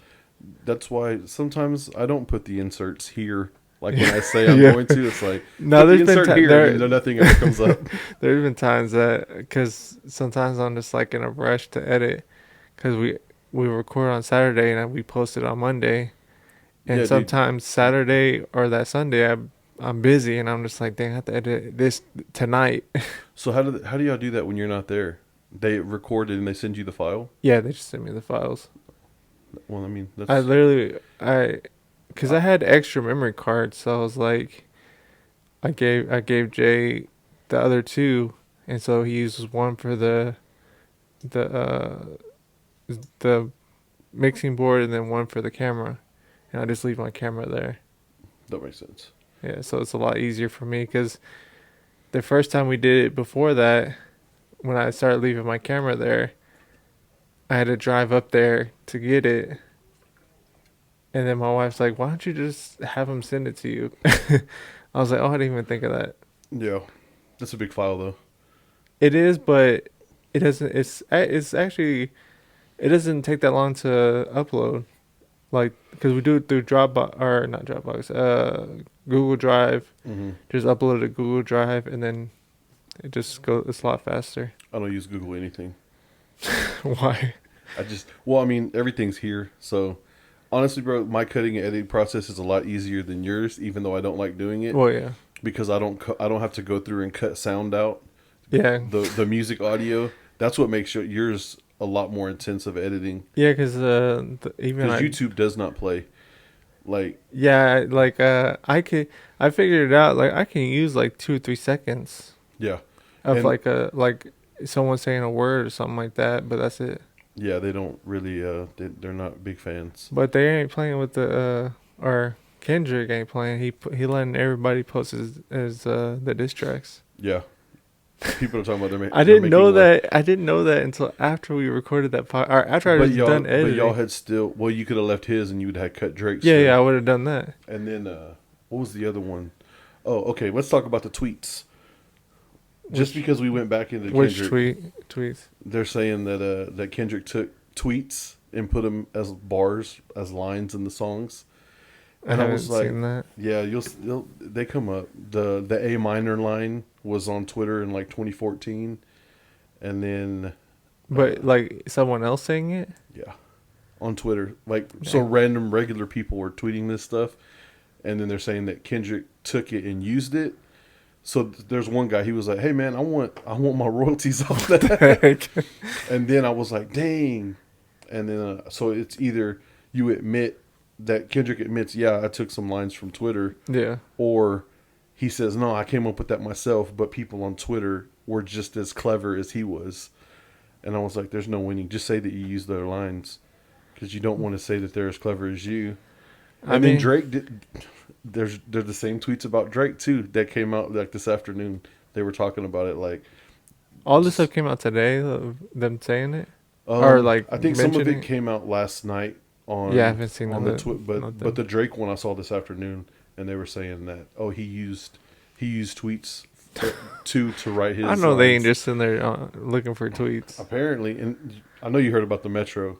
that's why sometimes I don't put the inserts here. Like when I say I'm going to, it's like, no, there's been here, and nothing ever comes up. There's been times that, because sometimes I'm just like in a rush to edit, because we record on Saturday and we post it on Monday, and Yeah, sometimes Saturday or that Sunday I'm busy and I'm just like, dang, I have to edit this tonight. So how do y'all do that when you're not there? They record it and they send you the file? Yeah, they just send me the files. Well, I mean, that's... Because I had extra memory cards, so I was like, I gave Jay the other 2, and so he uses one for the mixing board and then one for the camera, and I just leave my camera there. That makes sense. Yeah, so it's a lot easier for me, because the first time we did it before that, when I started leaving my camera there, I had to drive up there to get it. And then my wife's like, why don't you just have him send it to you? I was like, oh, I didn't even think of that. Yeah. That's a big file, though. It is, but it doesn't, it's actually, it doesn't take that long to upload. Like, because we do it through Dropbox, or not Dropbox, Google Drive. Mm-hmm. Just upload it to Google Drive, and then it just goes, it's a lot faster. I don't use Google anything. Why? Well, I mean, everything's here. So honestly, bro, my cutting and editing process is a lot easier than yours, even though I don't like doing it Well, yeah, because I don't have to go through and cut sound out yeah, the music audio. That's what makes yours a lot more intensive editing yeah. Because even because I, YouTube does not play like yeah, like I figured it out. Like I can use like 2 or 3 seconds yeah. of And like someone saying a word or something like that, but that's it. yeah, they don't really they're not big fans. But they ain't playing with the or Kendrick ain't playing. He letting everybody post his the diss tracks. Yeah. People are talking about I didn't know that. I didn't know that until after we recorded that or after I was done editing. But y'all had still. Well, you could have left his, and you would have cut Drake's. Yeah, still. yeah, I would have done that. And then, what was the other one? Oh, okay. Let's talk about the tweets. Just because we went back into Which Kendrick, tweets? they're saying that that Kendrick took tweets and put them as bars, as lines in the songs. And I was like, seen that. yeah, they come up. The A minor line was on Twitter in like 2014, and then But like someone else saying it. yeah, on Twitter, like so random regular people were tweeting this stuff, and then they're saying that Kendrick took it and used it. So there's one guy, he was like, "Hey man, I want my royalties off that." And then I was like, "Dang!" And then so it's either you admit that Kendrick admits, "Yeah, I took some lines from Twitter," Yeah. or he says, "No, I came up with that myself," but people on Twitter were just as clever as he was. And I was like, "There's no winning. Just say that you used their lines, because you don't want to say that they're as clever as you." And then Drake did. They're the same tweets about Drake too that came out like this afternoon. They were talking about it like all this stuff came out today. Of them saying it, or like I think some of mentioning it came out last night on. Yeah, I haven't seen on the but the Drake one I saw this afternoon, and they were saying that he used tweets to write his. I know they ain't lines. just in there looking for tweets. Apparently, and I know you heard about the Metro,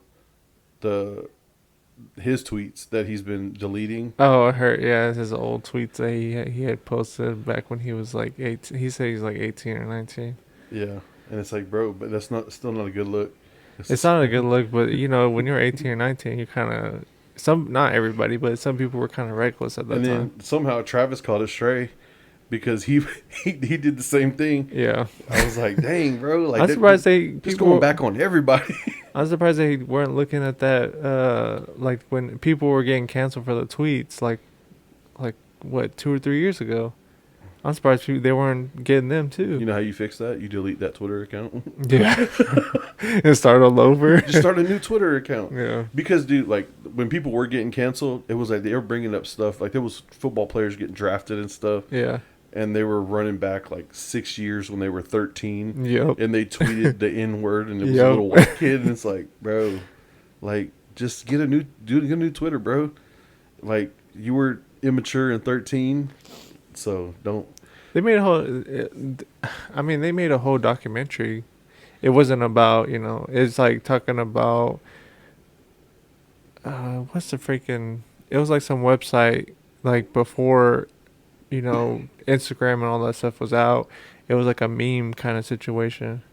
his tweets that he's been deleting. Oh, I heard. Yeah, it's his old tweets that he had posted back when he was like 18. He said he's like 18 or 19. Yeah, and it's like, bro, but that's still not a good look. It's not a good look, but you know, when you're 18 or 19, you kind of not everybody, but some people were kind of reckless at that and time. then somehow Travis called it stray because he did the same thing. Yeah, I was like, dang, bro, like I'm surprised they just going back on everybody. I'm surprised they weren't looking at that. Like when people were getting canceled for the tweets, like what 2 or 3 years ago. I'm surprised they weren't getting them too. You know how you fix that? You delete that Twitter account. Yeah, and start all over. Just start a new Twitter account. Yeah, Because, dude, like when people were getting canceled, it was like they were bringing up stuff. Like there was football players getting drafted and stuff. yeah, And they were running back like 6 years when they were 13. yep. And they tweeted the N word, and it was Yep. a little white kid, and it's like, bro, like just get a new Twitter, bro. Like you were immature and 13, so don't. They made a whole. I mean, they made a whole documentary. It wasn't about It's like talking about. What's the freaking? It was like some website like before, Instagram and all that stuff was out. It was like a meme kind of situation.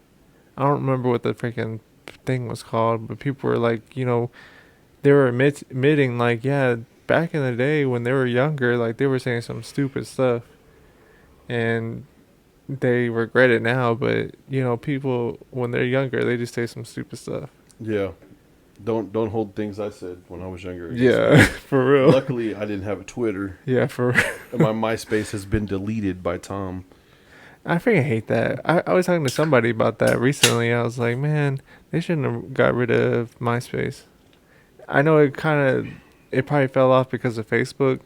I don't remember what the freaking thing was called, but people were like, they were admitting like, yeah, back in the day when they were younger, like they were saying some stupid stuff. And they regret it now, but people when they're younger, they just say some stupid stuff. Yeah, don't hold things I said when I was younger against Yeah, me. for real. Luckily, I didn't have a Twitter. Yeah, for real. And my MySpace has been deleted by Tom. I freaking hate that. I was talking to somebody about that recently. I was like, man, they shouldn't have got rid of MySpace. I know it probably fell off because of Facebook.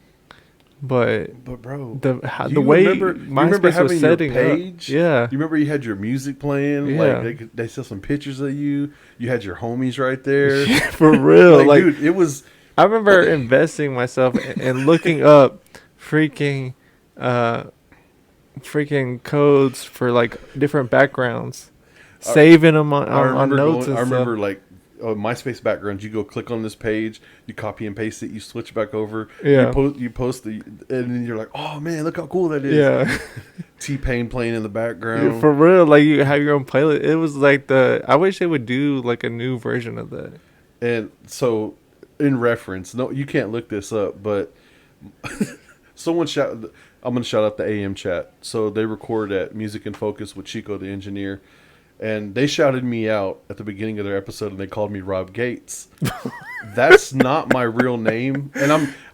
But bro, the you way remember MySpace having was setting your page? up, yeah, You remember you had your music playing? Yeah. Like they saw some pictures of you. You had your homies right there. for real. Like, dude, it was. I remember investing myself and looking up freaking codes for like different backgrounds, saving them on notes and I stuff. remember like MySpace backgrounds. You go click on this page, you copy and paste it, you switch back over. Yeah. You post and then you're like, oh man, look how cool that is. Yeah. T-Pain playing in the background. For real, like you have your own playlist. It was like I wish they would do like a new version of that. And so, in reference, no, you can't look this up, but someone shout. I'm gonna shout out the AM chat. So they record at Music in Focus with Chico the engineer, and they shouted me out at the beginning of their episode, and they called me Rob Gates. That's not my real name,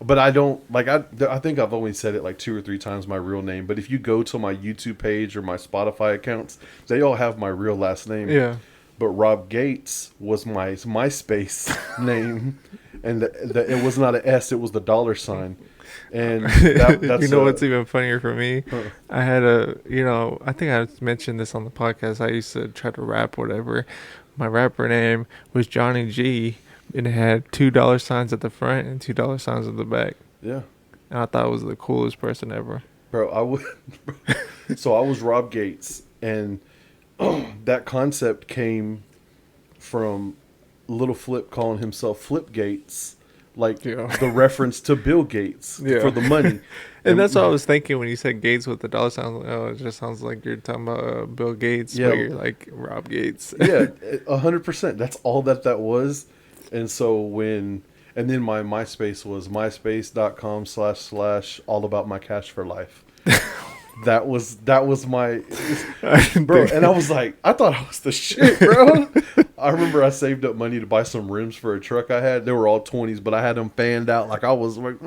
but I don't like. I think I've only said it like 2 or 3 times my real name. But if you go to my YouTube page or my Spotify accounts, they all have my real last name. Yeah. But Rob Gates was my MySpace name, and it was not an S; it was the $. And that's you know what's even funnier for me? Huh. I had I think I mentioned this on the podcast. I used to try to rap, whatever. My rapper name was Johnny G, and it had $2 at the front and $2 at the back. Yeah, And I thought it was the coolest person ever. bro. So I was Rob Gates, and that concept came from Little Flip calling himself Flip Gates, like Yeah. the reference to Bill Gates for the money. And that's what I was thinking when you said Gates with the $. Like, oh, it just sounds like you're talking about Bill Gates, Yeah. but you're like Rob Gates. Yeah, 100%. That's all that was. And so and then my MySpace was myspace.com/ all about my cash for life. That was my bro, and I was like, I thought I was the shit, bro. I remember I saved up money to buy some rims for a truck I had. They were all 20s, but I had them fanned out like I was like,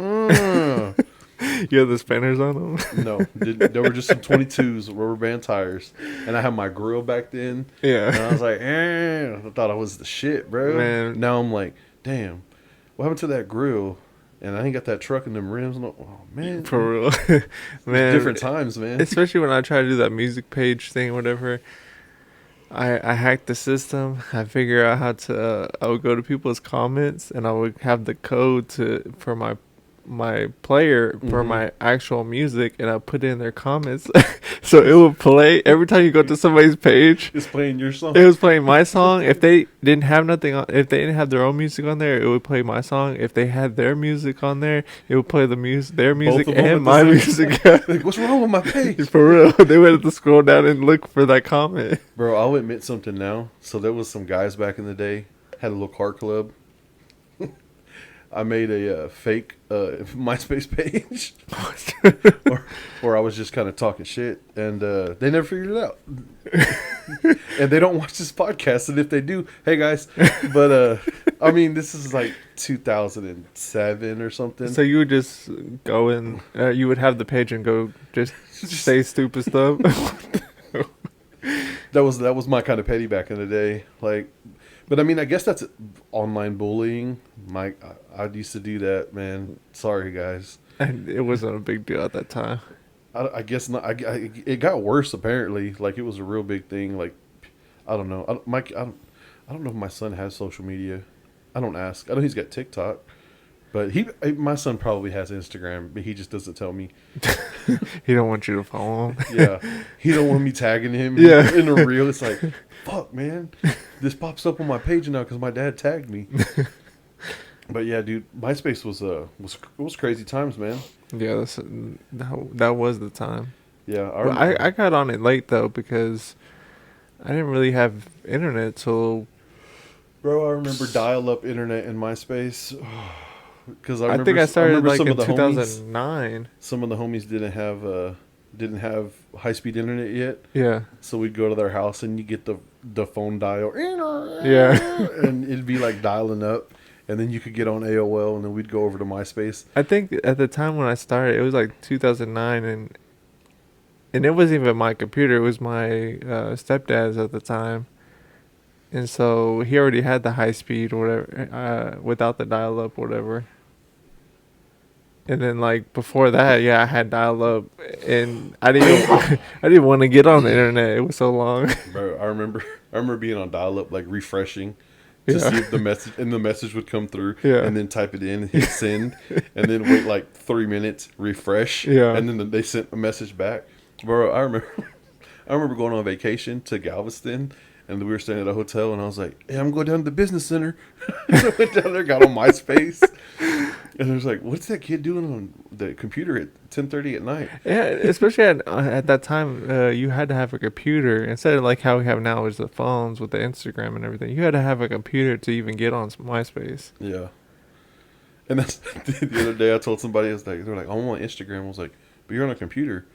You have the spinners on them? No, they were just some 22s rubber band tires, and I had my grill back then. Yeah. And I was like, I thought I was the shit, bro. Man. Now I'm like, damn, what happened to that grill? And I ain't got that truck and them rims. Oh man, For real. Man. different times, man. Especially when I try to do that music page thing, whatever. I hacked the system. I figure out how to. I would go to people's comments, and I would have the code for my player for Mhm. my actual music, and I put it in their comments, so it would play every time you go to somebody's page. It's playing your song. It was playing my song. If they didn't have nothing on, if they didn't have their own music on there, it would play my song. If they had their music on there, it would play their music of them and at my the same music. Like, what's wrong with my page, For real, they would have to scroll down and look for that comment. bro? I'll admit something now. So there was some guys back in the day had a little car club. I made a fake MySpace page, or I was just kind of talking shit, and they never figured it out. And they don't watch this podcast, and if they do, hey guys. But I mean, this is like 2007 or something. So you would just go in, you would have the page and go just say stupid stuff. That was my kind of petty back in the day. Like, but I mean, I guess that's online bullying. I used to do that, man. Sorry, guys. And it wasn't a big deal at that time. I guess not. It got worse apparently. Like, it was a real big thing. Like, I don't know. I don't know if my son has social media. I don't ask. I know he's got TikTok, but my son probably has Instagram, but he just doesn't tell me. He don't want you to follow him. Yeah, he don't want me tagging him. Yeah. In a reel. It's like, fuck, man. This pops up on my page now because my dad tagged me. But yeah, dude, MySpace was crazy times, man. Yeah, that was the time. Yeah, I got on it late though because I didn't really have internet till. Bro, I remember dial-up internet in MySpace. Because I think I started like some in of the 2009. Some of the homies didn't have high-speed internet yet, Yeah. so we'd go to their house and you get the phone dial. Yeah. And it'd be like dialing up, and then you could get on AOL, and then we'd go over to MySpace. I think at the time when I started, it was like 2009, and it wasn't even my computer. It was my stepdad's at the time, and so he already had the high speed or whatever, without the dial up or whatever. And then like before that, yeah, I had dial up, and I didn't want to get on the internet. It was so long. Bro, I remember being on dial-up, like refreshing to Yeah. see if the message would come through, Yeah. and then type it in and hit send, and then wait like 3 minutes, refresh, Yeah. and then they sent a message back. Bro, I remember going on vacation to Galveston, and we were staying at a hotel, and I was like, "Hey, I'm going down to the business center." So I went down there, got on MySpace, And there's like, what's that kid doing on the computer at 10:30 at night? Yeah, especially at that time, you had to have a computer instead of like how we have now is the phones with the Instagram and everything. You had to have a computer to even get on MySpace. Yeah. And that's the other day I told somebody, I was like, they're like, I'm on Instagram. I was like, but you're on a computer.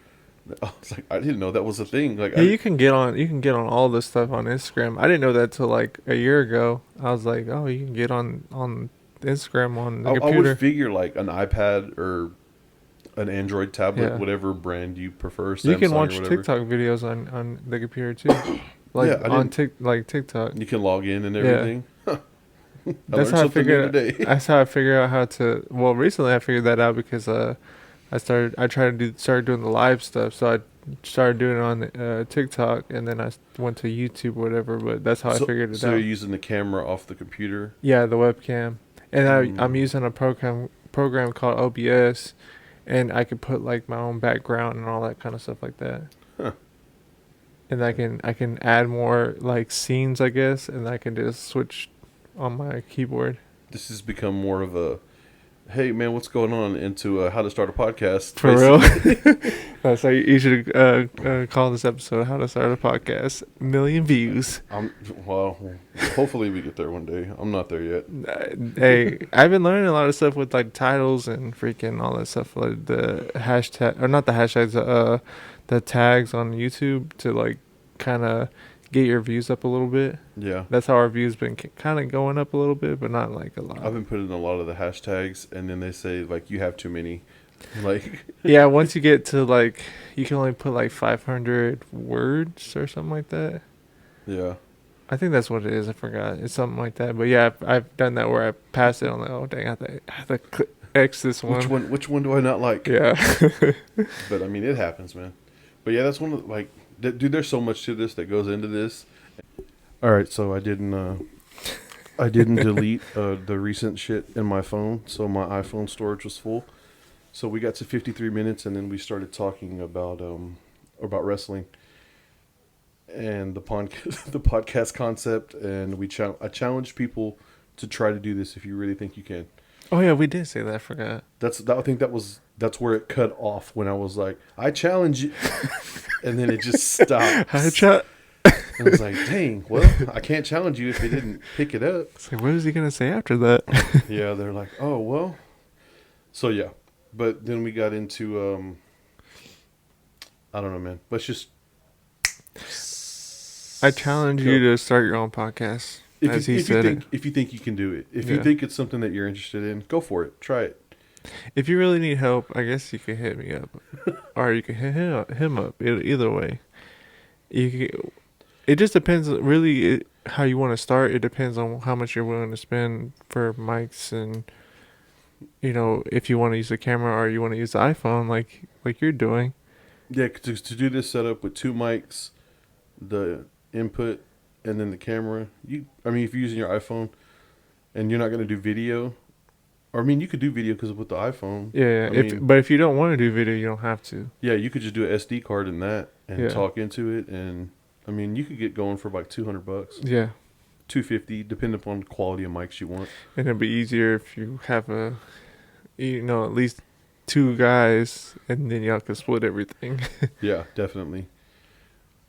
I was like, I didn't know that was a thing. Like, Yeah, you can get on all this stuff on Instagram. I didn't know that till like a year ago. I was like, oh, you can get on Instagram on the I computer. would figure like an iPad or an Android tablet, Yeah. whatever brand you prefer. You can Samsung watch or whatever. TikTok videos on the computer too, like Yeah, I on didn't- TikTok. You can log in and Yeah. everything. I That's learned how I something new figured. today. That's how I figured out how to. Well, recently I figured that out because I tried to started doing the live stuff. So I started doing it on TikTok, and then I went to YouTube or whatever. But that's how I figured it So out. you're using the camera off the computer. Yeah, the webcam, and I'm Mm. using a program called OBS, and I could put like my own background and all that kind of stuff like that. Huh. And I can add more like scenes, I guess, and I can just switch on my keyboard. This has become more of a, hey man, what's going on? Into how to start a podcast. For basically. real? That's how you should call this episode "How to Start a Podcast." 1,000,000 views. Well, hopefully we get there one day. I'm not there yet. Hey, I've been learning a lot of stuff with like titles and freaking all that stuff, like the hashtag or not the hashtags, the tags on YouTube to like kind of get your views up a little bit. Yeah. That's how our views been kind of going up a little bit, but not like a lot. I've been putting a lot of the hashtags, and then they say like you have too many. Like Yeah, once you get to like, you can only put like 500 words or something like that. yeah. I think that's what it is. I forgot. It's something like that. But yeah, I've done that where I passed it. I'm like, oh dang, I have to X this one. Which one do I not like? Yeah. But I mean, it happens, man. But yeah, that's one of the, like, dude. There's so much to this that goes into this. All right, so I didn't delete the recent shit in my phone, so my iPhone storage was full. So we got to 53 minutes, and then we started talking about wrestling and the the podcast concept, and I challenged people to try to do this if you really think you can. Oh yeah, we did say that. I forgot. I think that's where it cut off when I was like, I challenge you, and then it just stopped. And I was like, dang, well, I can't challenge you if you didn't pick it up. It's like, what is he gonna say after that? Yeah, they're like, oh well. So yeah, but then we got into I don't know, man. Let's just. I challenge you to start your own podcast. As he said, if you think you can do it, if Yeah. you think it's something that you're interested in, go for it. Try it. if you really need help, I guess you can hit me up, or you can hit him up. Either way, it just depends. Really, how you want to start. It depends on how much you're willing to spend for mics, and if you want to use the camera or you want to use the iPhone, like you're doing. Yeah, to do this setup with 2 mics, the input, and then the camera. If you're using your iPhone, and you're not going to do video, or you could do video because with the iPhone. Yeah, but if you don't want to do video, you don't have to. Yeah, you could just do an SD card in that and Yeah. talk into it, and you could get going for like $200, Yeah, $250, depending upon the quality of mics you want. and it'd be easier if you have at least 2 guys, and then y'all can split everything. Yeah, definitely.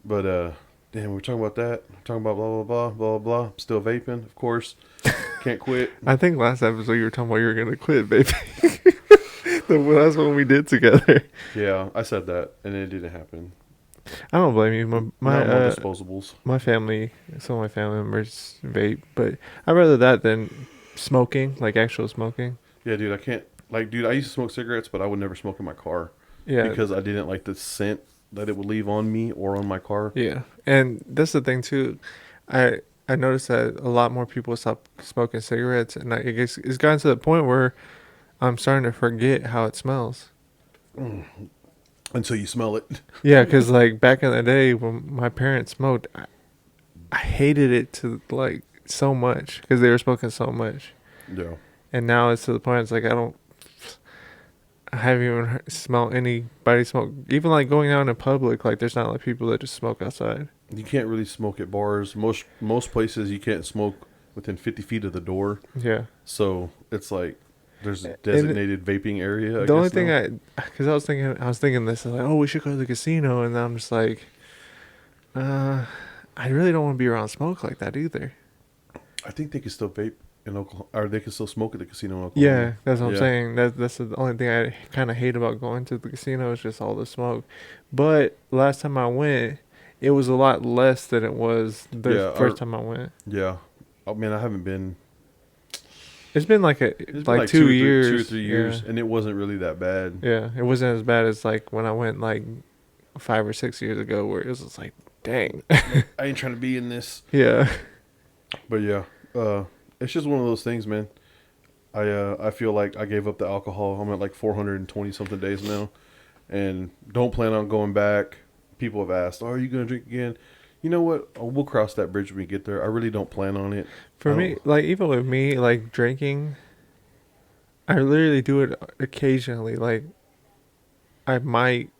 But damn, we're talking about that. We're talking about blah blah blah blah blah. I'm still vaping, of course. Can't quit. I think last episode you were talking about you were gonna quit, baby. That's what we did together. Yeah, I said that, and it didn't happen. I don't blame you. Not more disposables. My family, some of my family members vape, but I'd rather that than smoking, like actual smoking. Yeah, dude, I can't. Dude, I used to smoke cigarettes, but I would never smoke in my car Yeah, because I didn't like the scent that it would leave on me or on my car. yeah, and that's the thing too. I noticed that a lot more people stop smoking cigarettes, and I guess it's gotten to the point where I'm starting to forget how it smells. Until you smell it. Yeah, because like back in the day when my parents smoked, I hated it to like so much because they were smoking so much, Yeah. and now it's to the point it's like I haven't even smelled anybody smoke. Even like going out in public, like there's not like people that just smoke outside. You can't really smoke at bars. Most places you can't smoke within 50 feet of the door. Yeah, So it's like There's a And designated vaping area. the only guess thing now. because I was thinking this, like, oh, we should go to the casino, and I'm just like, uh, I really don't want to be around smoke like that either. I think they can still vape in Oklahoma, or they can still smoke at the casino in Yeah, Oklahoma. that's what I'm Yeah, saying. That's the only thing I kind of hate about going to the casino is just all the smoke. But last time I went, it was a lot less than it was the yeah, first time I went. yeah. I mean, I haven't been. It's been like It's been like like 2 years. 2 or 3 years, Yeah, and it wasn't really that bad. yeah. It wasn't as bad as like when I went like 5 or 6 years ago, where it was just like, dang. Like, I ain't trying to be in this. Yeah, But yeah, it's just one of those things, man. I feel like I gave up the alcohol. I'm at like 420 something days now, and don't plan on going back. People have asked, "Oh, are you gonna drink again?" You know what? We'll cross that bridge when we get there. I really don't plan on it. for I me, don't- like even with me, like drinking, I literally do it occasionally. Like I might,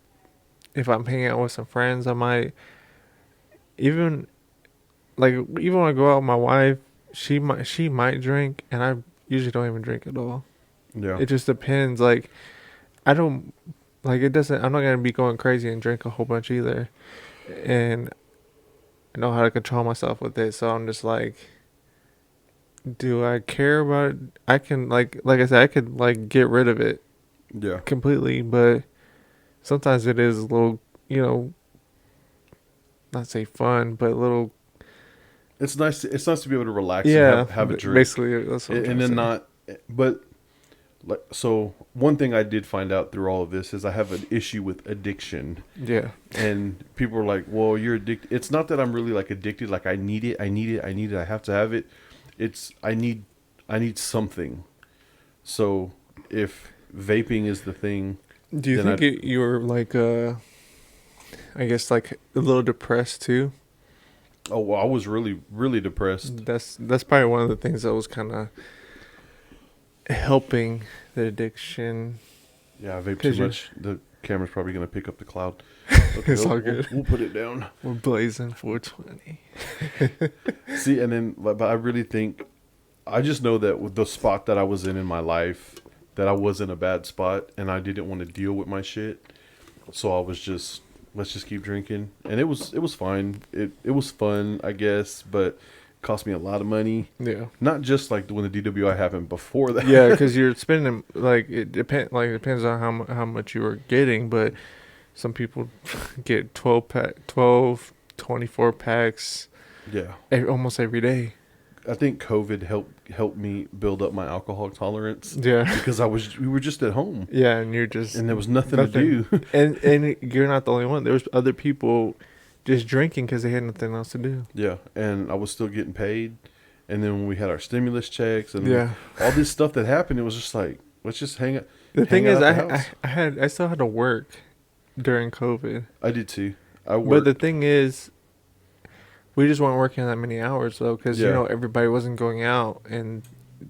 if I'm hanging out with some friends, I might even like even when I go out with my wife, she might drink, and I usually don't even drink at all. Yeah, It just depends. Like I don't like it doesn't. I'm not gonna be going crazy and drink a whole bunch either, and I know how to control myself with it. So I'm just like, do I care about it? I can like I said, I could like get rid of it yeah. completely, but sometimes it is a little, you know, not say fun, but a little. It's nice. It's nice to be able to relax Yeah, and have a drink, basically that's what I'm trying and to then say. not. But like, so one thing I did find out through all of this is I have an issue with addiction. Yeah, And people are like, "Well, you're addicted." It's not that I'm really like addicted. Like I need it. I need it. I need it. I have to have it. It's I need something. So if vaping is the thing, do you then think you were like I guess like a little depressed too? oh, well, I was really really depressed. That's probably one of the things that was kind of helping the addiction. Yeah, I vape 'Cause too you- much. The camera's probably gonna pick up the cloud. Okay, It's all we'll, good. we'll put it down. We're blazing 420. See, and then but I really think I just know that with the spot that I was in my life, that I was in a bad spot, and I didn't want to deal with my shit. So I was just let's just keep drinking, and it was fine. It was fun, I guess, but it cost me a lot of money. Yeah. Not just like when the DWI happened before that. Yeah, because you're spending like it depends on how much you were getting, but some people get 12, 24 packs Yeah. almost every day. I think COVID helped me build up my alcohol tolerance Yeah, because we were just at home yeah, and you're just and there was nothing to do. and you're not the only one. There was other people just drinking because they had nothing else to do. Yeah, and I was still getting paid. And then when we had our stimulus checks and Yeah. all this stuff that happened, it was just like, let's just hang out. The thing hang is, out at the house. I still had to work during COVID, I did too. I but worked. the thing is, we just weren't working that many hours though, because Yeah. you know everybody wasn't going out, and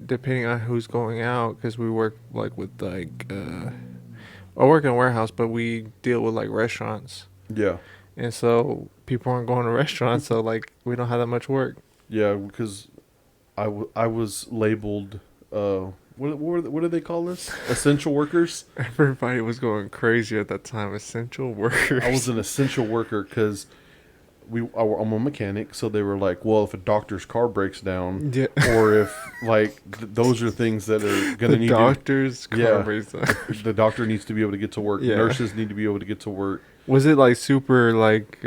depending on who's going out, because we work like with like I work in a warehouse, but we deal with like restaurants, Yeah, and so people aren't going to restaurants, so like we don't have that much work. yeah, because I was labeled. What do they call this? Essential workers. Everybody was going crazy at that time. Essential workers. I was an essential worker because I'm a mechanic, so they were like, well, if a doctor's car breaks down, Yeah. or if like those are things that are gonna The need doctor's car Yeah. breaks down. the doctor needs to be able to get to work. Yeah. Nurses need to be able to get to work. Was it like super like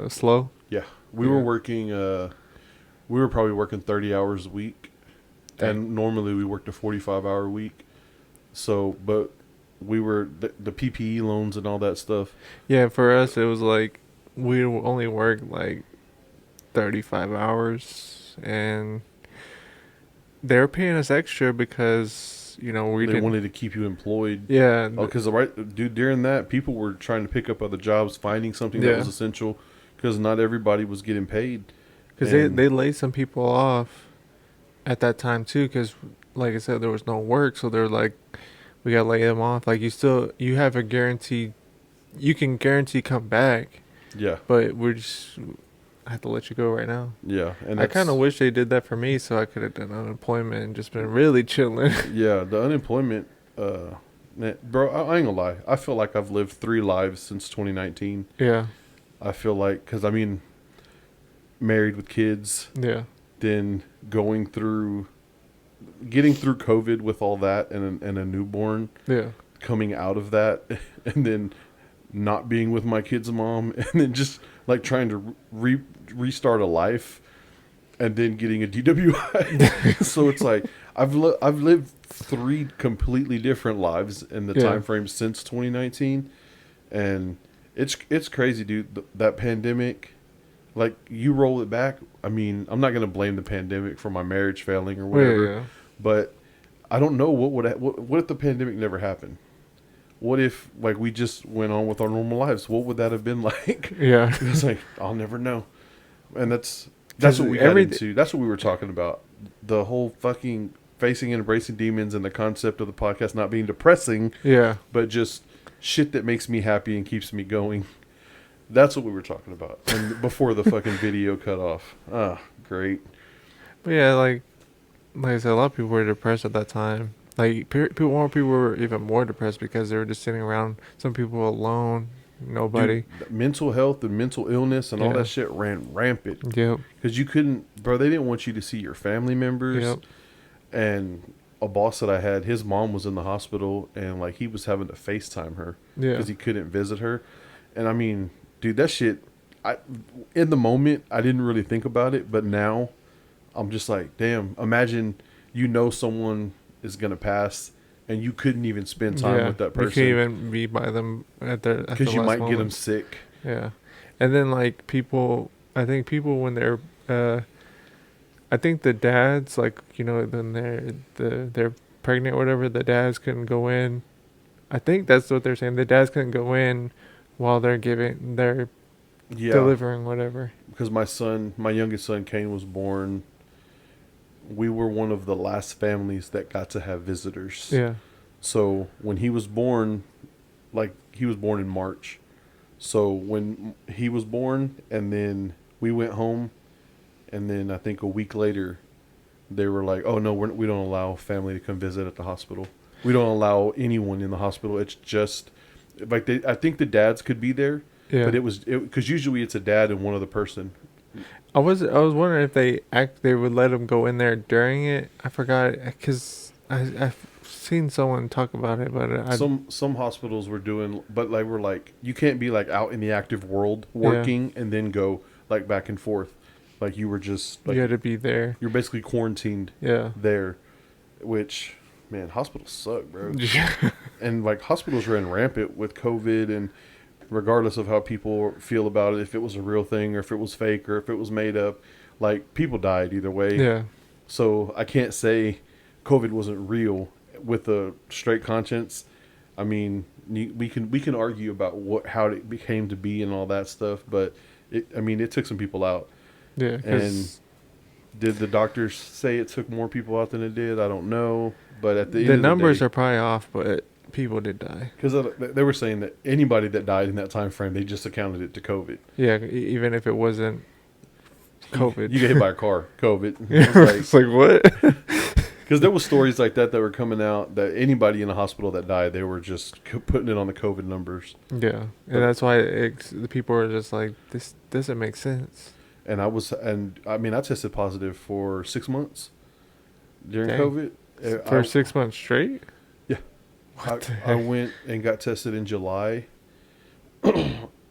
slow? Yeah, we were Yeah. working. We were probably working 30 hours a week, and normally we worked a 45-hour week. So, but we were the PPE loans and all that stuff. Yeah, for us it was like we only worked like 35 hours, and they were paying us extra because you know we They didn't. wanted to keep you employed. Yeah, Oh, because dude, during that, people were trying to pick up other jobs, finding something that Yeah. was essential, because not everybody was getting paid. because and- they laid some people off at that time too. Because like I said, there was no work, so they're like, we gotta lay them off. Like you have a guarantee, you can guarantee come back, Yeah, but we're just I have to let you go right now. Yeah, and I kind of wish they did that for me, so I could have done unemployment and just been really chilling. yeah, the unemployment. Man, bro, I ain't gonna lie. I feel like I've lived 3 lives since 2019. Yeah, I feel like because I mean, married with kids, yeah, then getting through COVID with all that and a newborn, yeah, coming out of that, and then not being with my kid's mom, and then just like trying to restart a life, and then getting a DWI. So it's like I've lived 3 completely different lives in the Yeah. time frame since 2019, and it's crazy, dude. That pandemic, like you roll it back. I mean, I'm not gonna blame the pandemic for my marriage failing or whatever, yeah, but I don't know what if the pandemic never happened. What if like we just went on with our normal lives? What would that have been like? yeah. It's like I'll never know, and that's 'Cause what we got into. That's what we were talking about. The whole fucking facing and embracing demons, and the concept of the podcast not being depressing, Yeah. but just shit that makes me happy and keeps me going. That's what we were talking about. And before the fucking video cut off. Ah, great. But yeah, like I said, a lot of people were depressed at that time. Like more people were even more depressed because they were just sitting around. Some people alone, nobody. Dude, mental health and mental illness and all Yeah. that shit ran rampant. Yep. Because you couldn't, bro, they didn't want you to see your family members. Yep. And a boss that I had, his mom was in the hospital, and like he was having to FaceTime her Yeah. because he couldn't visit her. And I mean, dude, that shit, in the moment, I didn't really think about it, but now I'm just like, damn, imagine someone is going to pass and you couldn't even spend time with that You person can't even be by them at the because you might get them moment. sick. Yeah, and then like people, I think people when they're, I think the dads like when they're pregnant or whatever, the dads couldn't go in. I think that's what they're saying. The dads couldn't go in while they're Yeah. delivering whatever. Because my youngest son, Kane, was born. We were one of the last families that got to have visitors. Yeah, So when he was born, like he was born in March. So when he was born, and then we went home, and then I think a week later, they were like, "Oh no, we don't allow family to come visit at the hospital. We don't allow anyone in the hospital. It's just like I think the dads could be there, yeah. but it was because usually it's a dad and one other person." I was wondering if they would let them go in there during it. I forgot because I've seen someone talk about it, but Some hospitals were doing, but like we're like you can't be like out in the active world working and then go like back and forth, like you were just like you had to be there. you're basically quarantined Yeah. there, which man, hospitals suck, bro. Yeah. And like hospitals ran rampant with COVID, and regardless of how people feel about it, if it was a real thing or if it was fake or if it was made up, like people died either way. Yeah. So I can't say COVID wasn't real with a straight conscience. I mean, we can argue about how it became to be and all that stuff, but it took some people out. Yeah. And did the doctors say it took more people out than it did? I don't know, but at the end the of numbers the day, are probably off, but people did die. because they were saying that anybody that died in that time frame, they just accounted it to COVID. Yeah, even if it wasn't COVID. You get hit by a car, COVID. It's like what? Because there was stories like that were coming out that anybody in a hospital that died, they were just putting it on the COVID numbers. Yeah, and that's why the people are just like, this doesn't make sense. And I tested positive for 6 months during Dang. COVID. For 6 months straight? Yeah. What the I heck? went and got tested in July,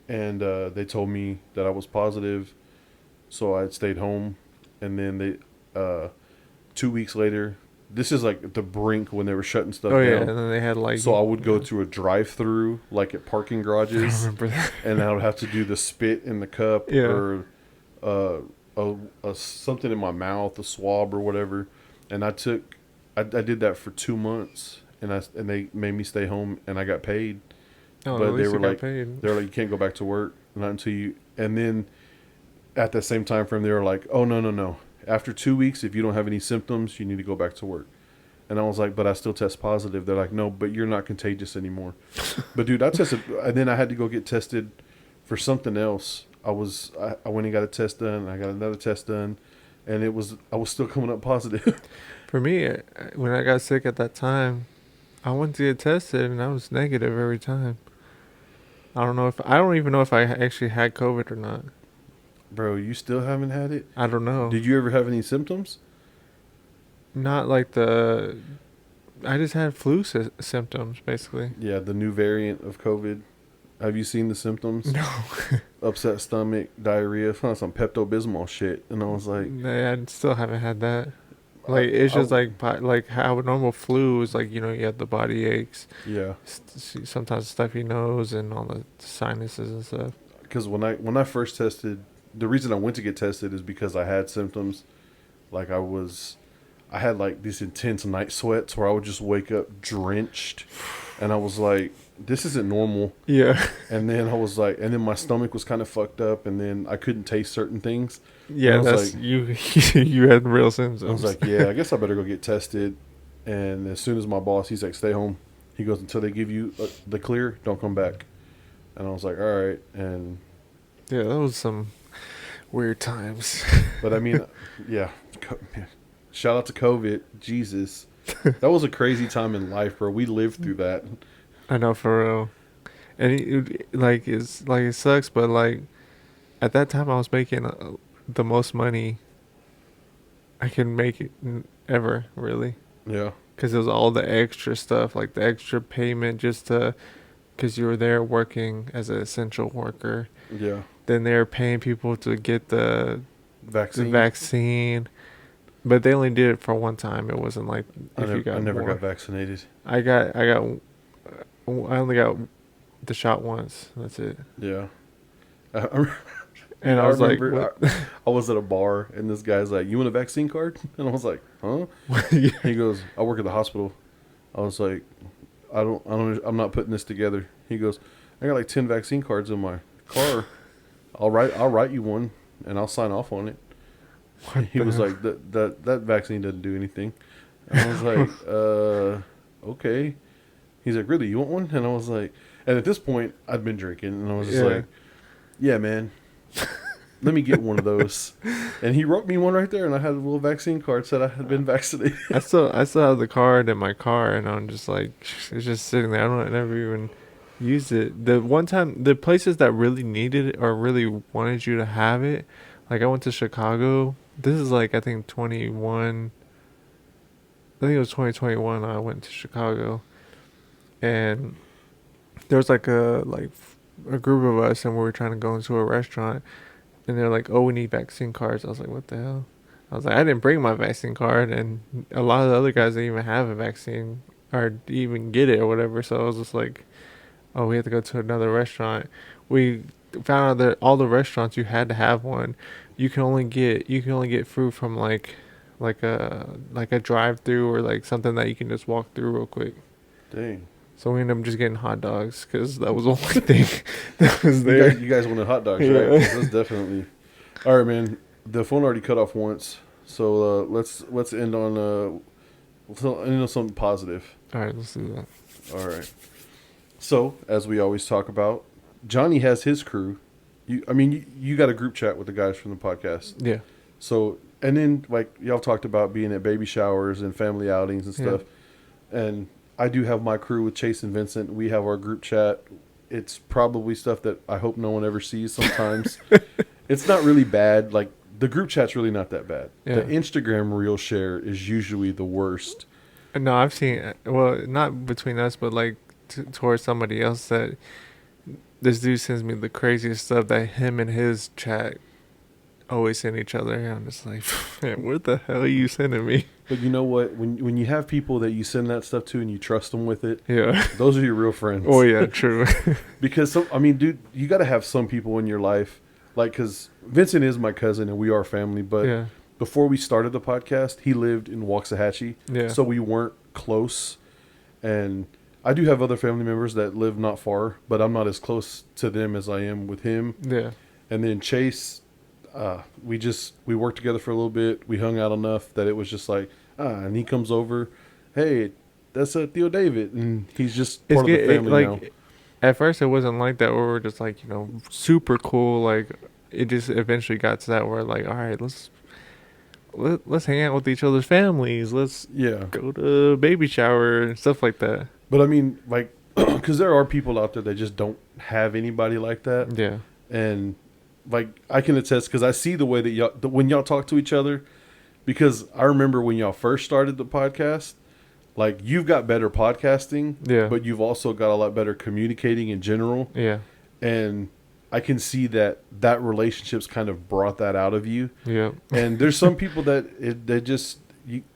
and they told me that I was positive, so I stayed home. And then 2 weeks later, this is like the brink when they were shutting stuff Oh down. yeah, and then they had like. So I would go to a drive-through, like at parking I garages, remember that. and I would have to do the spit in the cup Yeah. or something in my mouth, a swab or whatever. And I did that for 2 months, and they made me stay home, and I got paid. Oh, But at they least were you got like- paid. They're like, you can't go back to work not until you. And then at the same time frame, they were like, oh no. After 2 weeks, if you don't have any symptoms, you need to go back to work. And I was like, but I still test positive. They're like, no, but you're not contagious anymore. But dude, I tested, and then I had to go get tested for something else. I went and got a test done. I got another test done, and I was still coming up positive. For me, when I got sick at that time, I went to get tested and I was negative every time. I don't even know if I actually had COVID or not. Bro, you still haven't had it? I don't know. Did you ever have any symptoms? Not like I just had symptoms basically. Yeah, the new variant of COVID. Have you seen the symptoms? No. Upset stomach, diarrhea, some Pepto-Bismol shit. And I was like, I still haven't had that. Like it's just like how a normal flu is like, you have the body aches, yeah. sometimes stuffy nose and all the sinuses and stuff. Because when I first tested, the reason I went to get tested is because I had symptoms. Like I had like these intense night sweats where I would just wake up drenched, and I was like, this isn't normal. Yeah. And then I was like, and then my stomach was kind of fucked up, and then I couldn't taste certain things. Yeah, that's like, you. You had real symptoms. I was like, yeah, I guess I better go get tested. And as soon as my boss, he's like, stay home. He goes, until they give you the clear, don't come back. And I was like, all right. And yeah, that was some weird times. but I mean, yeah, shout out to COVID. Jesus, that was a crazy time in life, bro. We lived through that. I know, for real. And it sucks, but like at that time I was making the most money I can make it ever, really. Yeah. Because it was all the extra stuff, like the extra payment because you were there working as an essential worker. Yeah. Then they were paying people to get the Vaccine. vaccine. But they only did it for one time. It wasn't like if you got I never more. got vaccinated. I only got the shot once. That's it. Yeah. And I was like, I was at a bar and this guy's like, "You want a vaccine card?" And I was like, "Huh?" Yeah. He goes, "I work at the hospital." I was like, I'm not putting this together." He goes, "I got like 10 vaccine cards in my car. I'll write you one and I'll sign off on it." He was like, that vaccine doesn't do anything. And I was like, okay. He's like, "Really, you want one?" And I was like, and at this point I'd been drinking and I was just like, "Yeah, man. Let me get one of those." And he wrote me one right there, and I had a little vaccine card said I had been vaccinated. I still have the card in my car, and I'm just like, it's just sitting there. I never even used it. The one time, the places that really needed it or really wanted you to have it, like I went to Chicago. This is like I think 21. I think it was 2021. I went to Chicago, and there was like a group of us, and we were trying to go into a restaurant. And they're like, "Oh, we need vaccine cards." I was like, "What the hell?" I was like, "I didn't bring my vaccine card," and a lot of the other guys didn't even have a vaccine or even get it or whatever. So I was just like, "Oh, we have to go to another restaurant." We found out that all the restaurants you had to have one. You can only get food from like a drive-through or like something that you can just walk through real quick. Dang. So we ended up just getting hot dogs because that was the only thing that was there. You guys wanted hot dogs, Yeah. right? That's definitely. All right, man. The phone already cut off once, so let's end on something positive. All right, let's do that. All right. So, as we always talk about, Johnny has his crew. You got a group chat with the guys from the podcast. Yeah. So, and then like y'all talked about being at baby showers and family outings and stuff. And I do have my crew with Chase and Vincent. We have our group chat. It's probably stuff that I hope no one ever sees sometimes. It's not really bad. Like, the group chat's really not that bad. Yeah. The Instagram reel share is usually the worst. No, I've seen, well, not between us, but like towards somebody else, that this dude sends me the craziest stuff that him and his chat always send each other. And I'm just like, man, what the hell are you sending me? But you know what? When you have people that you send that stuff to and you trust them with it, Yeah. those are your real friends. Oh, yeah, true. Because, dude, you got to have some people in your life. Like, because Vincent is my cousin and we are family. But Yeah. before we started the podcast, he lived in Waxahachie. Yeah. So we weren't close. And I do have other family members that live not far, but I'm not as close to them as I am with him. Yeah. And then Chase, we worked together for a little bit. We hung out enough that it was just like, and he comes over, "Hey, that's Theo David," and he's just part of the family now. At first, it wasn't like that. We were just like, super cool. Like, it just eventually got to that where like, all right, let's hang out with each other's families. Let's Yeah. go to baby shower and stuff like that. But I mean, like, because there are people out there that just don't have anybody like that. Yeah. And, like, I can attest because I see the way that when y'all talk to each other, because I remember when y'all first started the podcast, like, you've got better podcasting, Yeah. but you've also got a lot better communicating in general. Yeah. And I can see that relationship's kind of brought that out of you. Yeah. And there's some people they just,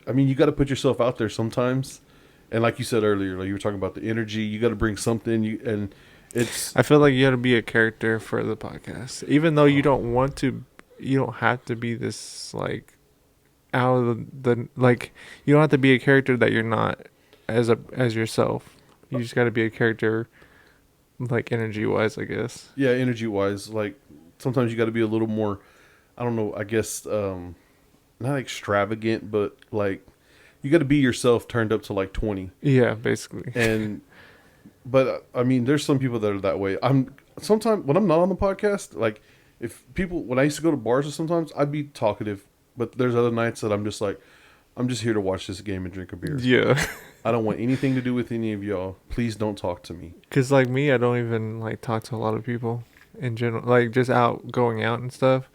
I mean, you got to put yourself out there sometimes. And like you said earlier, like you were talking about the energy, you got to bring something. And it's I feel like you got to be a character for the podcast, even though you don't want to. You don't have to be this like out of the like. You don't have to be a character that you're not as yourself. You just got to be a character, like energy wise, I guess. yeah, energy wise, like sometimes you got to be a little more, I don't know, I guess not extravagant, but like you got to be yourself turned up to like 20. Yeah, basically. And but I mean, there's some people that are that way. I'm sometimes when I'm not on the podcast, like if people when I used to go to bars, or sometimes I'd be talkative, but there's other nights that I'm just like, I'm just here to watch this game and drink a beer. Yeah. I don't want anything to do with any of y'all. Please don't talk to me. Cause like me, I don't even like talk to a lot of people in general. Like just going out and stuff,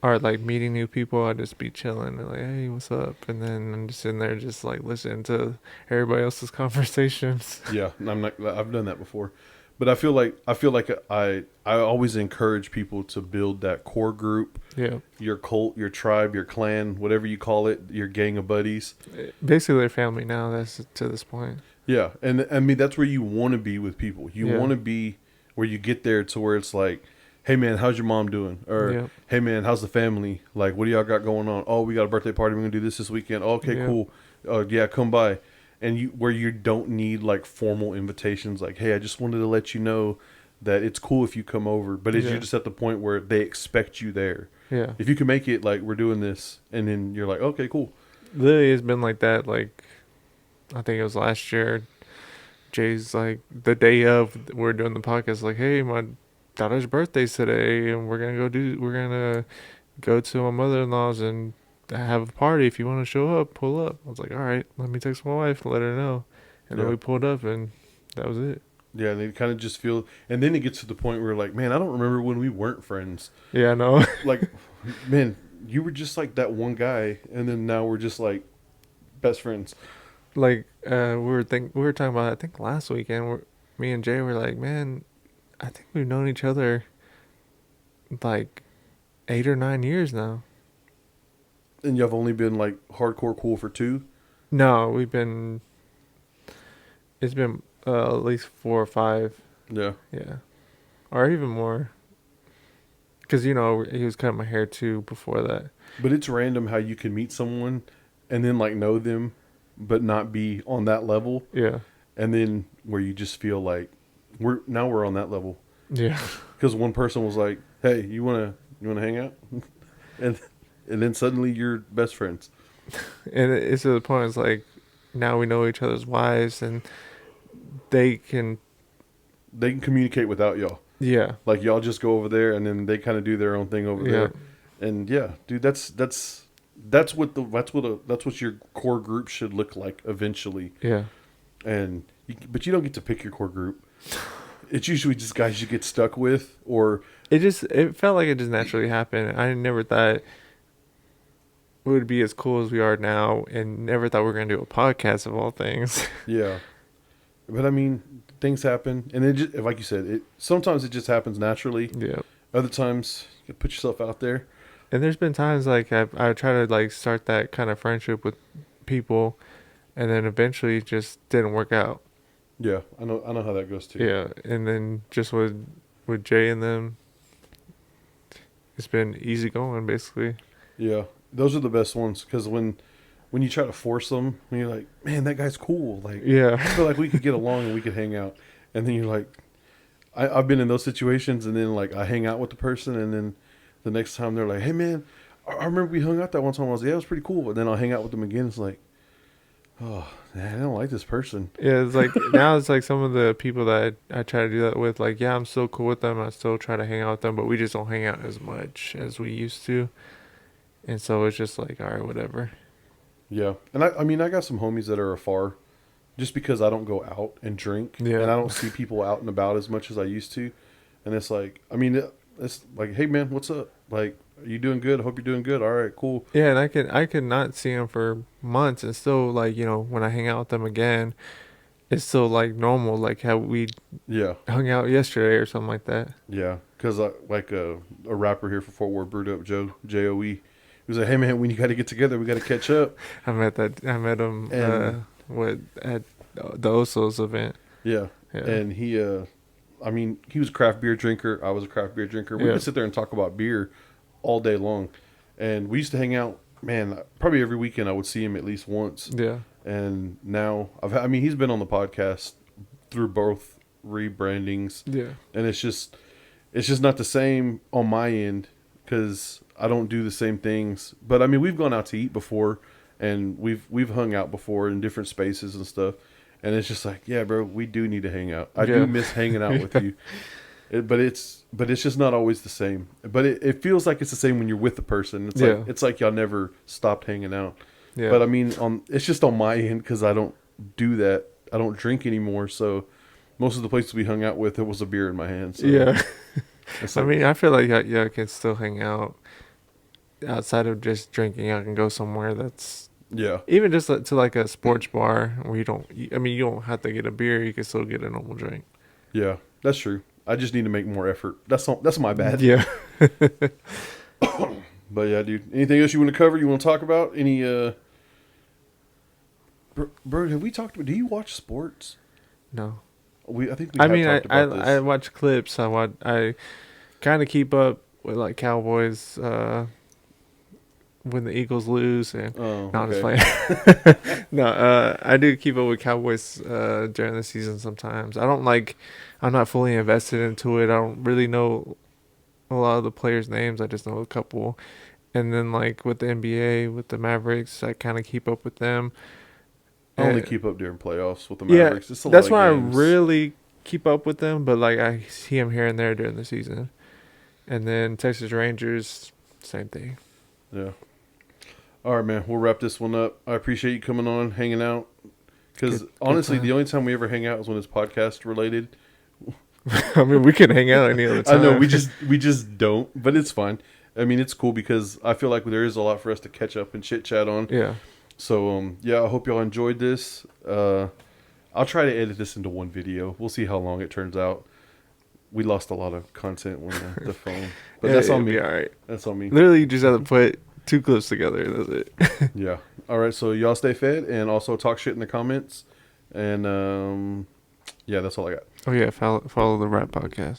or like meeting new people. I just be chilling and like, hey, what's up? And then I'm just in there, just like listening to everybody else's conversations. Yeah, I'm not. I've done that before, but I feel like I always encourage people to build that core group, Yeah, your cult, your tribe, your clan, whatever you call it, your gang of buddies. basically they're family now. That's to this point. Yeah, and I mean that's where you want to be with people. You Yeah. want to be where you get there to where it's like, hey man, how's your mom doing? Or Yep. hey man, how's the family? Like, what do y'all got going on? Oh, we got a birthday party. We're gonna do this weekend. Oh, okay, Yeah. cool. Yeah, come by. And where you don't need like formal invitations. Like, hey, I just wanted to let you know that it's cool if you come over. But you're Yeah. just at the point where they expect you there. Yeah, If you can make it, like we're doing this, and then you're like, okay, cool. literally it's been like that. Like I think it was last year. Jay's like the day of we're doing the podcast. Like, hey, my daughter's birthday's today, and we're gonna go to my mother-in-law's and have a party. If you want to show up, pull up. I was like, all right, let me text my wife, let her know, and then Yeah. we pulled up, and that was it. Yeah, and they kind of just feel, and then it gets to the point where like, man, I don't remember when we weren't friends. Yeah, I know. Like, man, you were just like that one guy, and then now we're just like best friends. Like we were talking about, I think last weekend, me and Jay were like, man, I think we've known each other like 8 or 9 years now. And you've only been like hardcore cool for 2. No, it's been at least 4 or 5. Yeah, Yeah. Or even more. Because, he was cutting my hair too before that. but it's random how you can meet someone and then like know them, but not be on that level, Yeah. and then where you just feel like we're on that level Yeah. because one person was like, hey, you wanna hang out, and then suddenly you're best friends. And it's to the point, it's like, now we know each other's wives and they can, They can communicate without y'all. yeah. Like y'all just go over there, and then they kind of do their own thing over Yeah. there. And yeah, dude, that's what your core group should look like eventually. Yeah. But you don't get to pick your core group. It's usually just guys you get stuck with, or It felt like it just naturally happened. I never thought we would be as cool as we are now, and never thought we were going to do a podcast of all things. yeah. But I mean, things happen, and it just, like you said, sometimes it just happens naturally. Yeah. Other times you can put yourself out there. And there's been times like I try to like start that kind of friendship with people, and then eventually it just didn't work out. Yeah, I know how that goes too. Yeah, and then just with Jay and them, it's been easy going basically. Yeah, those are the best ones because when you try to force them, when you're like, man, that guy's cool. Like, I Yeah, feel like we could get along and we could hang out. And then you're like, I've been in those situations, and then like I hang out with the person, and then the next time they're like, hey man, I remember we hung out that one time. I was like, yeah, it was pretty cool. But then I'll hang out with them again. It's like, Oh, man, I don't like this person. Yeah, it's like now it's like some of the people that I try to do that with, like, yeah, I'm still cool with them. I still try to hang out with them, but we just don't hang out as much as we used to. And so it's just like, all right, whatever. Yeah. And I mean, I got some homies that are afar just because I don't go out and drink. Yeah. And I don't see people out and about as much as I used to. And it's like, I mean, it's like, hey, man, what's up? Like, are you doing good? I hope you're doing good. All right, cool. Yeah, and I could not see them for months, and still, like, when I hang out with them again, it's still like normal, like how we Yeah. hung out yesterday or something like that. Yeah. Because like a rapper here for Fort Worth, Brewed Up Joe, Joe. He was like, hey, man, when you got to get together, we got to catch up. I met him And- at the Osos event. Yeah. Yeah. And he, I mean, he was a craft beer drinker. I was a craft beer drinker. We Yeah. would sit there and talk about beer all day long. And we used to hang out, man, probably every weekend I would see him at least once. Yeah. And now, I mean, he's been on the podcast through both rebrandings. Yeah. And it's just not the same on my end because I don't do the same things. But I mean, we've gone out to eat before and we've hung out before in different spaces and stuff. And it's just like, yeah, bro, we do need to hang out. I Yeah. do miss hanging out with you. But it's just not always the same. But it feels like it's the same when you're with the person. It's like y'all never stopped hanging out. Yeah. But I mean, it's just on my end because I don't do that. I don't drink anymore. So most of the places we hung out with, there was a beer in my hand. So yeah. it's I like, mean, I feel like I can still hang out outside of just drinking. I can go somewhere that's yeah, even just to like a sports bar where you don't. I mean, you don't have to get a beer. You can still get a normal drink. yeah, that's true. I just need to make more effort. That's my bad. Yeah. But yeah, dude. Anything else you want to cover? You want to talk about? Any Bro, have we talked about? Do you watch sports? No. I think we. I have mean, talked I about this. watch clips. I kind of keep up with like Cowboys when the Eagles lose, and Oh, no, I'm just okay. playing. No, I do keep up with Cowboys during the season sometimes. I'm not fully invested into it. I don't really know a lot of the players' names. I just know a couple. And then like with the NBA, with the Mavericks, I kind of keep up with them. I only And- keep up during playoffs with the Yeah, Mavericks. It's a that's lot why of games. I really keep up with them, but like I see them here and there during the season. And then Texas Rangers, same thing. Yeah. All right, man. We'll wrap this one up. I appreciate you coming on, hanging out. Because Good honestly, time. the only time we ever hang out is when it's podcast related. I mean, we can hang out any other time. I know we just don't, but it's fine. I mean, it's cool because I feel like there is a lot for us to catch up and chit chat on. Yeah. So yeah, I hope y'all enjoyed this. I'll try to edit this into one video. We'll see how long it turns out. We lost a lot of content when the phone, but Yeah, that's on it'll me. be all right. That's on me. Literally, you just have to put 2 clips together. That's it. Yeah. All right. So y'all stay fed and also talk shit in the comments. And yeah, that's all I got. Oh yeah, follow the Rap Podcast.